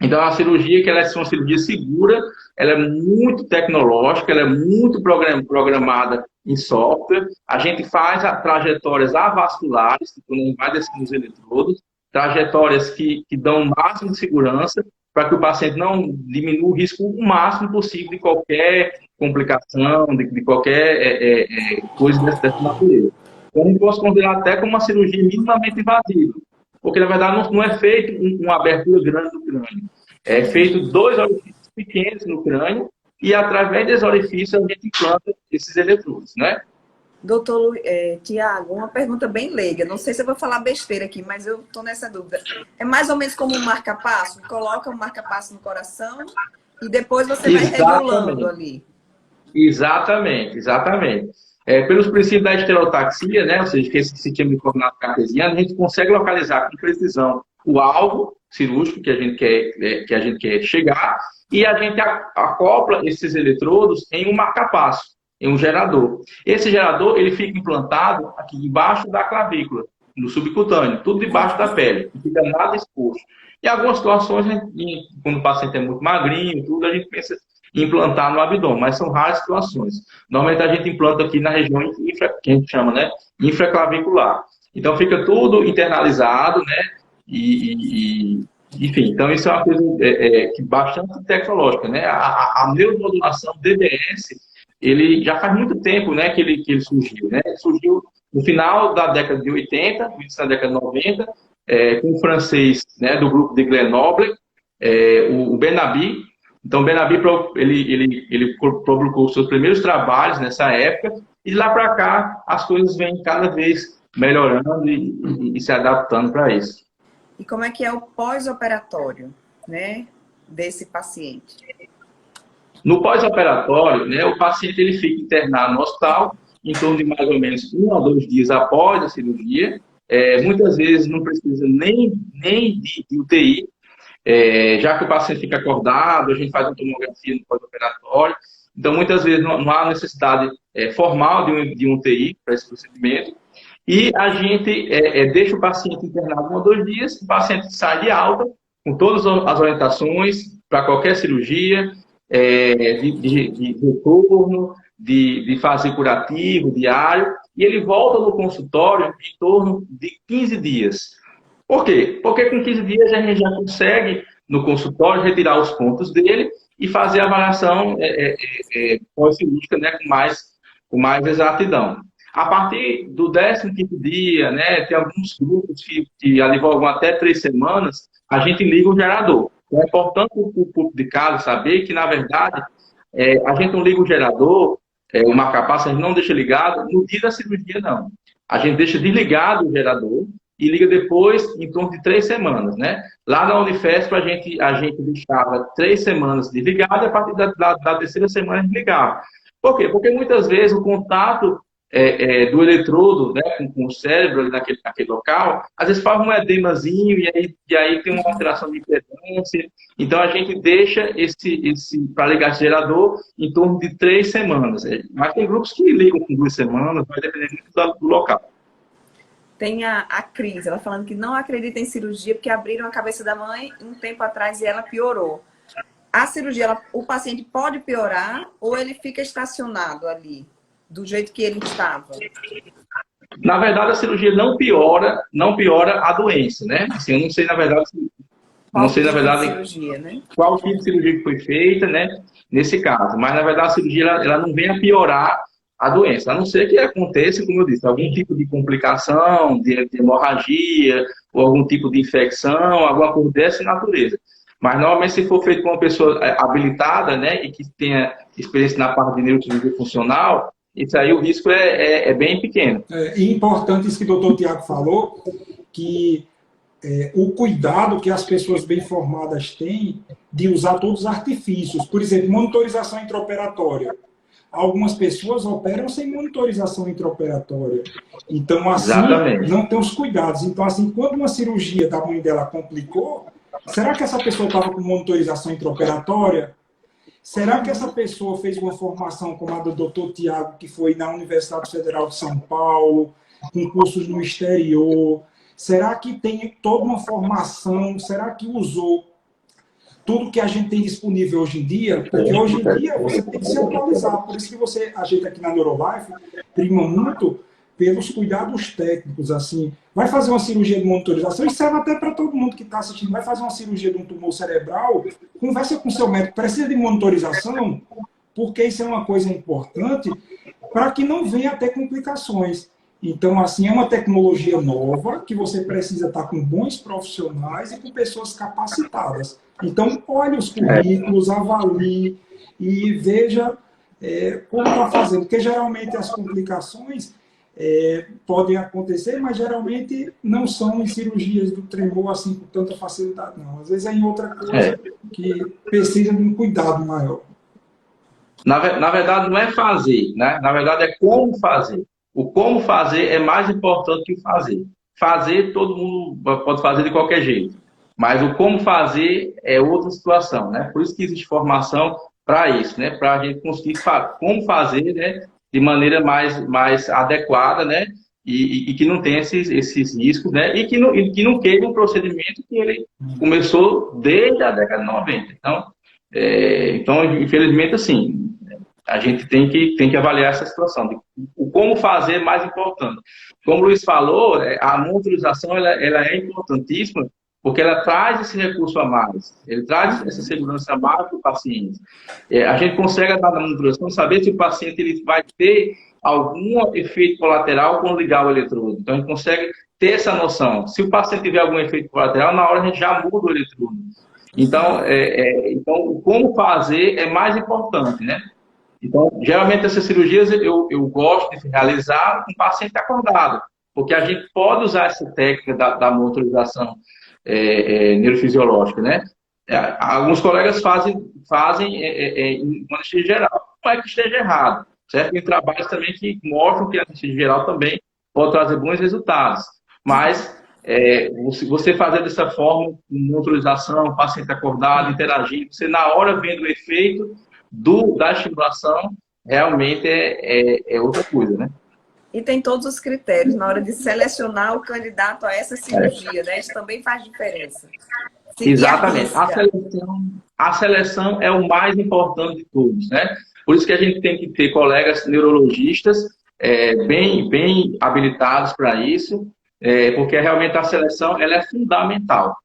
Então, a cirurgia, que ela é uma cirurgia segura, ela é muito tecnológica, ela é muito programada em software. A gente faz trajetórias avasculares, quando a gente vai descendo os eletrodos, trajetórias que dão o máximo de segurança para que o paciente não diminua o risco o máximo possível de qualquer complicação, de qualquer coisa dessa natureza. Então, a gente pode considerar até como uma cirurgia minimamente invasiva, porque, na verdade, não é feito uma abertura grande do crânio. É feito 2 orifícios pequenos no crânio e, através desses orifícios, a gente implanta esses eletrodos, né? Doutor Tiago, uma pergunta bem leiga. Não sei se eu vou falar besteira aqui, mas eu estou nessa dúvida. É mais ou menos como um marca-passo? Coloca um marca-passo no coração e depois você vai regulando ali. Exatamente. Pelos princípios da estereotaxia, né, ou seja, que esse sistema de coordenada cartesiana, a gente consegue localizar com precisão o alvo cirúrgico que a gente quer chegar, e a gente acopla esses eletrodos em um marca-passo, em um gerador. Esse gerador ele fica implantado aqui embaixo da clavícula, no subcutâneo, tudo debaixo da pele, não fica nada exposto. Em algumas situações, quando o paciente é muito magrinho, tudo, a gente pensa implantar no abdômen, mas são raras situações. Normalmente a gente implanta aqui na região que a gente chama, né, infraclavicular. Então fica tudo internalizado, né, enfim, então isso é uma coisa bastante tecnológica, né, a neuromodulação DBS, ele já faz muito tempo, né, que ele surgiu, né, surgiu no final da década de 80, no início da década de 90, com o francês, né, do grupo de Grenoble, o Benabi. Então, o Benabi ele publicou os seus primeiros trabalhos nessa época, e de lá para cá as coisas vêm cada vez melhorando e se adaptando para isso. E como é que é o pós-operatório, né, desse paciente? No pós-operatório, né, o paciente ele fica internado no hospital em torno de mais ou menos 1 a 2 dias após a cirurgia. Muitas vezes não precisa nem de UTI, já que o paciente fica acordado, a gente faz uma tomografia no pós-operatório. Então, muitas vezes não há necessidade formal de um UTI para esse procedimento. E a gente deixa o paciente internado 1 a 2 dias, o paciente sai de alta, com todas as orientações para qualquer cirurgia, de retorno, de fase curativo, diário, e ele volta no consultório em torno de 15 dias. Por quê? Porque com 15 dias a gente já consegue, no consultório, retirar os pontos dele e fazer a avaliação pós-cirúrgica, né, com mais exatidão. A partir do 15º dia, né, tem alguns grupos que advogam até 3 semanas, a gente liga o gerador. Então, é importante para o público de casa saber que, na verdade, a gente não liga o gerador, o marca-passo, a gente não deixa ligado no dia da cirurgia, não. A gente deixa desligado o gerador e liga depois em torno de 3 semanas, né? Lá na Unifesp, a gente deixava 3 semanas desligado e a partir da 3ª semana a gente ligava. Por quê? Porque muitas vezes o contato do eletrodo, né, com o cérebro ali naquele local, às vezes faz um edemazinho e aí tem uma alteração de impedância. Então a gente deixa para ligar esse gerador em torno de 3 semanas. Mas tem grupos que ligam com 2 semanas, vai depender muito do local. Tem a Cris, ela falando que não acredita em cirurgia porque abriram a cabeça da mãe um tempo atrás e ela piorou. A cirurgia, o paciente pode piorar ou ele fica estacionado ali, do jeito que ele estava? Na verdade, a cirurgia não piora a doença, né? Assim, eu não sei, na verdade, cirurgia, né? Qual tipo de cirurgia que foi feita, né? Nesse caso. Mas, na verdade, a cirurgia ela não vem a piorar a doença, a não ser que aconteça, como eu disse, algum tipo de complicação, de hemorragia, ou algum tipo de infecção, alguma coisa dessa natureza. Mas, normalmente, se for feito com uma pessoa habilitada, né, e que tenha experiência na parte de neurocirurgia funcional, isso aí o risco é bem pequeno. E importante isso que o doutor Tiago falou, que o cuidado que as pessoas bem formadas têm de usar todos os artifícios. Por exemplo, monitorização intraoperatória. Algumas pessoas operam sem monitorização intraoperatória. Então, assim, exatamente, não tem os cuidados. Então, assim, quando uma cirurgia da mãe dela complicou, será que essa pessoa estava com monitorização intraoperatória? Será que essa pessoa fez uma formação como a do Dr. Tiago, que foi na Universidade Federal de São Paulo, com cursos no exterior? Será que tem toda uma formação? Será que usou tudo que a gente tem disponível hoje em dia? Porque hoje em dia você tem que se atualizar. Por isso que a gente aqui na Neurolife prima muito pelos cuidados técnicos, assim. Vai fazer uma cirurgia de monitorização, e serve até para todo mundo que está assistindo, vai fazer uma cirurgia de um tumor cerebral, conversa com seu médico, precisa de monitorização, porque isso é uma coisa importante para que não venha a ter complicações. Então, assim, é uma tecnologia nova que você precisa estar com bons profissionais e com pessoas capacitadas. Então, olhe os currículos, avalie e veja como está fazendo, porque geralmente as complicações podem acontecer, mas geralmente não são em cirurgias do tremor assim com tanta facilidade, não. Às vezes é em outra coisa que precisa de um cuidado maior. Na verdade, não é fazer, né? Na verdade, é como fazer. O como fazer é mais importante que o fazer. Fazer, todo mundo pode fazer de qualquer jeito. Mas o como fazer é outra situação, né? Por isso que existe formação para isso, né? Para a gente conseguir como fazer, né? De maneira mais adequada, né? E que não tenha esses riscos, né? E que não queira um procedimento que ele começou desde a década de 90. Então, Então, infelizmente, assim, a gente tem que avaliar essa situação. O como fazer é mais importante. Como o Luiz falou, a monitorização ela é importantíssima porque ela traz esse recurso a mais, ele traz essa segurança a mais para o paciente. A gente consegue, na monitorização, saber se o paciente ele vai ter algum efeito colateral quando ligar o eletrodo. Então, a gente consegue ter essa noção. Se o paciente tiver algum efeito colateral, na hora a gente já muda o eletrodo. Então, o como fazer é mais importante, né? Então, geralmente essas cirurgias eu gosto de realizar com o paciente acordado, porque a gente pode usar essa técnica da monitorização neurofisiológica, né? Alguns colegas fazem em anestesia geral. Não é que esteja errado, certo? Tem trabalhos também que mostram que a anestesia geral também pode trazer bons resultados, mas você fazer dessa forma, monitorização, paciente acordado, interagindo, você na hora vendo o efeito da estimulação, realmente é outra coisa, né? E tem todos os critérios na hora de selecionar o candidato a essa cirurgia, né? Isso também faz diferença. Exatamente. A seleção é o mais importante de todos, né? Por isso que a gente tem que ter colegas neurologistas bem habilitados para isso, porque realmente a seleção ela é fundamental.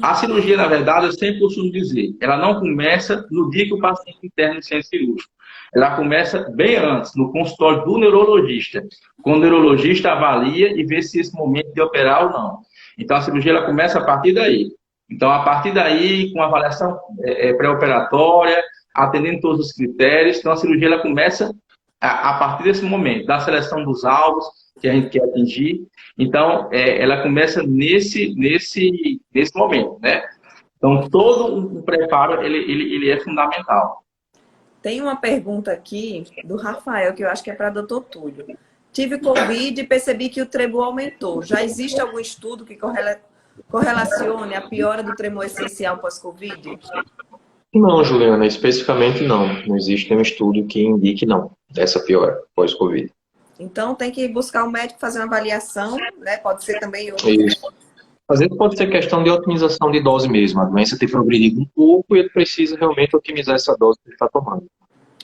A cirurgia, na verdade, eu sempre costumo dizer, ela não começa no dia que o paciente interna no centro cirúrgico. Ela começa bem antes, no consultório do neurologista, quando o neurologista avalia e vê se esse momento de operar ou não. Então, a cirurgia ela começa a partir daí. Então, a partir daí, com avaliação pré-operatória, atendendo todos os critérios, então a cirurgia ela começa a partir desse momento, da seleção dos alvos que a gente quer atingir. Então, ela começa nesse momento, né? Então, todo o preparo, ele é fundamental. Tem uma pergunta aqui do Rafael, que eu acho que é para o Dr. Túlio. Tive Covid e percebi que o tremor aumentou. Já existe algum estudo que correlacione a piora do tremor essencial pós-Covid? Não, Juliana, especificamente não. Não existe nenhum estudo que indique não, essa piora pós-Covid. Então tem que buscar um médico fazer uma avaliação, né? Pode ser também outro. Isso. Às vezes pode ser questão de otimização de dose mesmo. A doença tem progredido um pouco e ele precisa realmente otimizar essa dose que ele está tomando.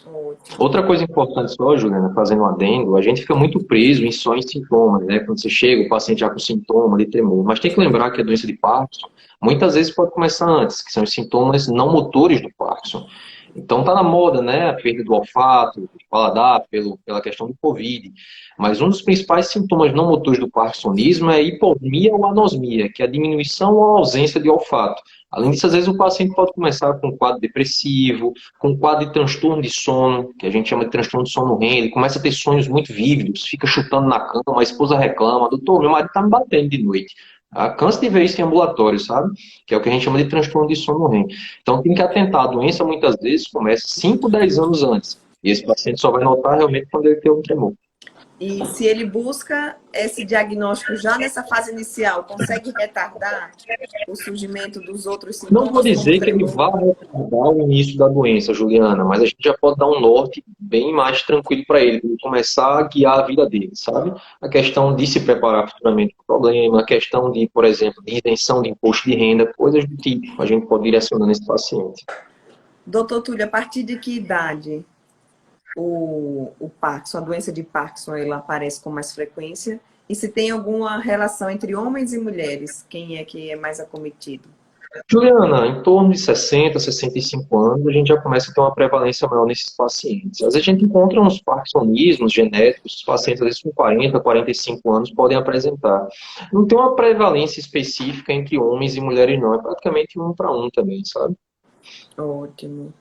Ótimo. Outra coisa importante só, Juliana, fazendo um adendo, a gente fica muito preso só em sintomas, né? Quando você chega, o paciente já com sintoma de tremor. Mas tem que lembrar que a doença de Parkinson, muitas vezes pode começar antes, que são os sintomas não motores do Parkinson. Então tá na moda, né? A perda do olfato, do paladar, pela questão do Covid. Mas um dos principais sintomas não motores do parkinsonismo é a hiponia ou anosmia, que é a diminuição ou a ausência de olfato. Além disso, às vezes o paciente pode começar com um quadro depressivo, com um quadro de transtorno de sono, que a gente chama de transtorno de sono REM. Ele começa a ter sonhos muito vívidos, fica chutando na cama, a esposa reclama, doutor, meu marido tá me batendo de noite. Cansa de ver isso em ambulatório, sabe? Que é o que a gente chama de transtorno de sono REM. Então tem que atentar, a doença muitas vezes começa 5, 10 anos antes. E esse paciente só vai notar realmente quando ele tem um tremor. E se ele busca esse diagnóstico já nessa fase inicial, consegue retardar o surgimento dos outros sintomas? Não vou dizer que ele vai retardar o início da doença, Juliana, mas a gente já pode dar um norte bem mais tranquilo para ele começar a guiar a vida dele, sabe? A questão de se preparar futuramente para o problema, a questão de, por exemplo, de isenção de imposto de renda, coisas do tipo, a gente pode direcionar nesse paciente. Doutor Túlio, a partir de que idade o Parkinson, a doença de Parkinson, ela aparece com mais frequência? E se tem alguma relação entre homens e mulheres? Quem é que é mais acometido? Juliana, em torno de 60, 65 anos, a gente já começa a ter uma prevalência maior nesses pacientes. Às vezes a gente encontra uns parkinsonismos genéticos, os pacientes às vezes com 40, 45 anos podem apresentar. Não tem uma prevalência específica entre homens e mulheres não, é praticamente 1 para 1 também, sabe? Ótimo.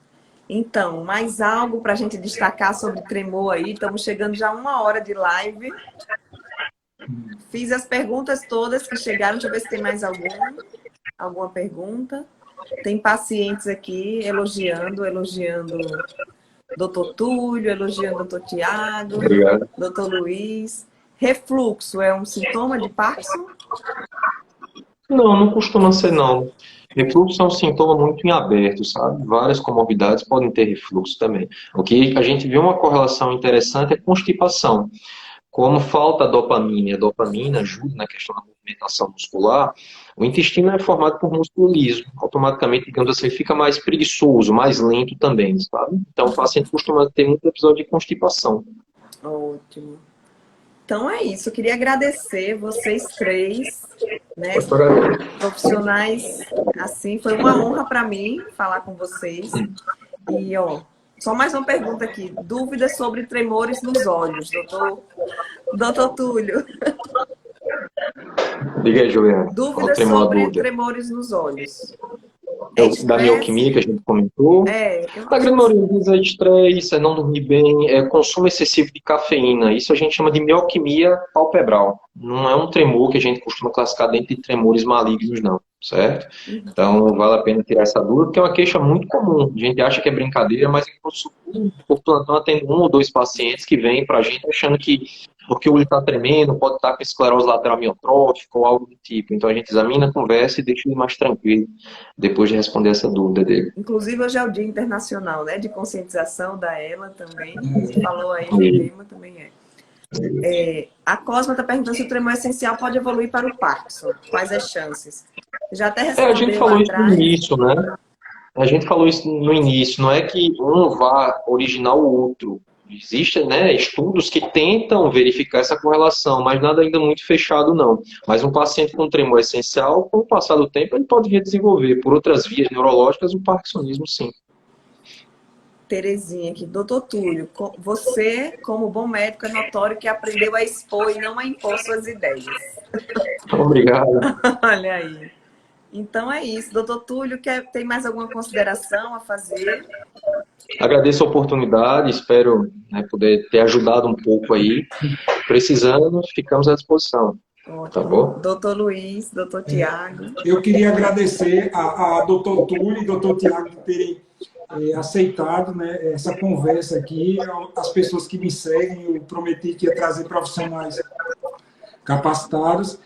Então, mais algo para a gente destacar sobre tremor aí? Estamos chegando já a 1 hora de live. Fiz as perguntas todas que chegaram. Deixa eu ver se tem mais alguma pergunta. Tem pacientes aqui elogiando Dr. Túlio, elogiando Dr. Tiago, Obrigado. Dr. Luiz. Refluxo é um sintoma de Parkinson? Não costuma ser não. Refluxo é um sintoma muito em aberto, sabe? Várias comorbidades podem ter refluxo também. O que a gente viu uma correlação interessante é constipação. como falta a dopamina, e a dopamina ajuda na questão da movimentação muscular, o intestino é formado por músculo liso. Automaticamente, digamos assim, fica mais preguiçoso, mais lento também, sabe? Então, o paciente costuma ter muito episódio de constipação. Ótimo. Então é isso, eu queria agradecer vocês três, né, profissionais, assim, foi uma honra para mim falar com vocês. E, ó, só mais uma pergunta aqui, dúvidas sobre tremores nos olhos, doutor Túlio. Diga aí, Juliana. Dúvidas sobre tremores nos olhos. Da mioquimia que a gente comentou. A grande maioria diz é estresse, é não dormir bem, é consumo excessivo de cafeína. Isso a gente chama de mioquimia palpebral. Não é um tremor que a gente costuma classificar dentro de tremores malignos, não, certo? Então, vale a pena tirar essa dúvida, porque é uma queixa muito comum. A gente acha que é brincadeira, mas por plantão atendo 1 ou 2 pacientes que vêm pra gente achando que porque o olho está tremendo, pode estar com esclerose lateral amiotrófica ou algo do tipo. Então a gente examina, conversa e deixa ele mais tranquilo depois de responder essa dúvida dele. Inclusive hoje é o Dia Internacional, né, de Conscientização da ELA também. Você falou aí no tema também a Cosma está perguntando se o tremor essencial pode evoluir para o Parkinson. Quais as chances? Já até respondeu a gente falou isso no início, né? A gente falou isso no início. Não é que um vá originar o outro. Existem, né, estudos que tentam verificar essa correlação, mas nada ainda muito fechado, não. Mas um paciente com tremor essencial, com o passar do tempo, ele pode vir a desenvolver, por outras vias neurológicas, o parkinsonismo, sim. Terezinha aqui. Doutor Túlio, você, como bom médico, é notório que aprendeu a expor e não a impor suas ideias. Obrigado. Olha aí. Então é isso. Doutor Túlio, tem mais alguma consideração a fazer? Agradeço a oportunidade, espero, né, poder ter ajudado um pouco aí. Precisando, ficamos à disposição. Ótimo. Tá bom? Doutor Luiz, doutor Tiago. Eu queria agradecer a doutor Túlio e doutor Tiago por terem aceitado, né, essa conversa aqui. As pessoas que me seguem, eu prometi que ia trazer profissionais capacitados.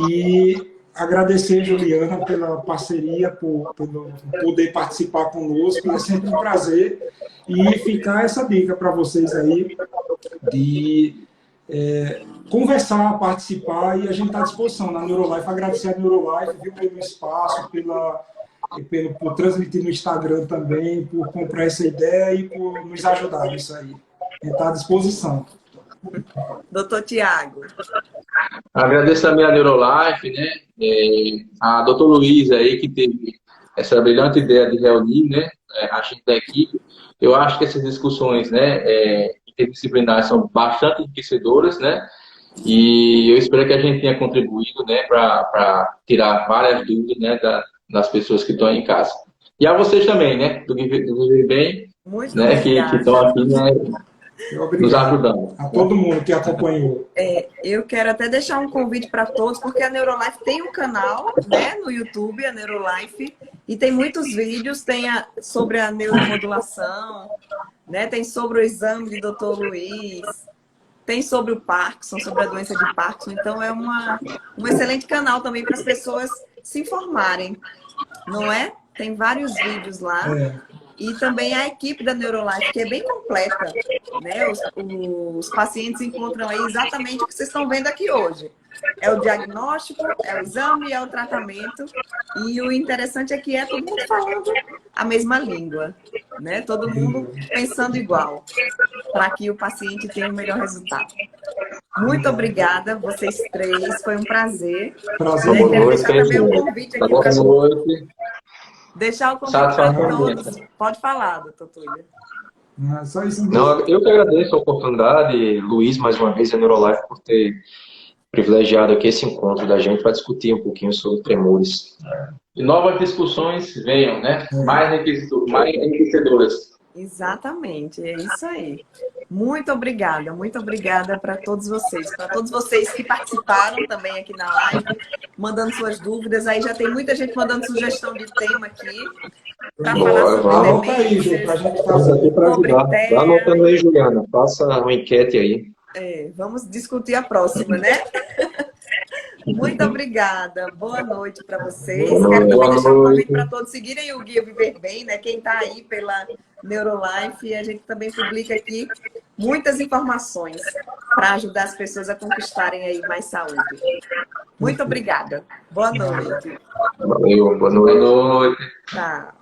E agradecer, Juliana, pela parceria, por poder participar conosco. É sempre um prazer. E ficar essa dica para vocês aí de conversar, participar, e a gente está à disposição na Neurolife. Agradecer a Neurolife, viu, pelo espaço, por transmitir no Instagram também, por comprar essa ideia e por nos ajudar nisso aí. A gente está à disposição. Doutor Tiago. Agradeço também a Neurolife, né? A doutor Luiz aí, que teve essa brilhante ideia de reunir, né, a gente da equipe. Eu acho que essas discussões, né, interdisciplinares são bastante enriquecedoras, né? E eu espero que a gente tenha contribuído, né, para tirar várias dúvidas, né, das pessoas que estão aí em casa. E a vocês também, né, do Viver Bem, né, que estão aqui, né, nos ajudando. A todo mundo que acompanhou. Eu quero até deixar um convite para todos, porque a Neurolife tem um canal, né, no YouTube, a Neurolife, e tem muitos vídeos, sobre a neuromodulação, né, tem sobre o exame de Dr. Luiz, tem sobre o Parkinson, sobre a doença de Parkinson. Então é um excelente canal também para as pessoas se informarem, não é? Tem vários vídeos lá. E também a equipe da Neurolife, que é bem completa, né? Os pacientes encontram aí exatamente o que vocês estão vendo aqui hoje. É o diagnóstico, é o exame, é o tratamento. E o interessante é que é todo mundo falando a mesma língua, né? Todo mundo pensando igual, para que o paciente tenha o melhor resultado. Muito obrigada, vocês três. Foi um prazer. Prazer. Quero deixar também um convite aqui para deixar o convite para todos. Pode falar, doutor Túlio. Só isso. Não, eu que agradeço a oportunidade, Luiz, mais uma vez, a Neurolife, por ter privilegiado aqui esse encontro da gente para discutir um pouquinho sobre tremores. E novas discussões venham, né? Mais enriquecedoras. Exatamente, é isso aí. Muito obrigada para todos vocês que participaram também aqui na live, mandando suas dúvidas. Aí já tem muita gente mandando sugestão de tema aqui para falar sobre demências, pra gente fazer aqui para ajudar. Vai anotando aí, Juliana, faça uma enquete aí. Vamos discutir a próxima, né? Muito obrigada. Boa noite para vocês. Quero também deixar um convite para todos seguirem o Guia Viver Bem, né? Quem está aí pela Neurolife, a gente também publica aqui muitas informações para ajudar as pessoas a conquistarem aí mais saúde. Muito obrigada. Boa noite. Valeu, boa noite. Tá.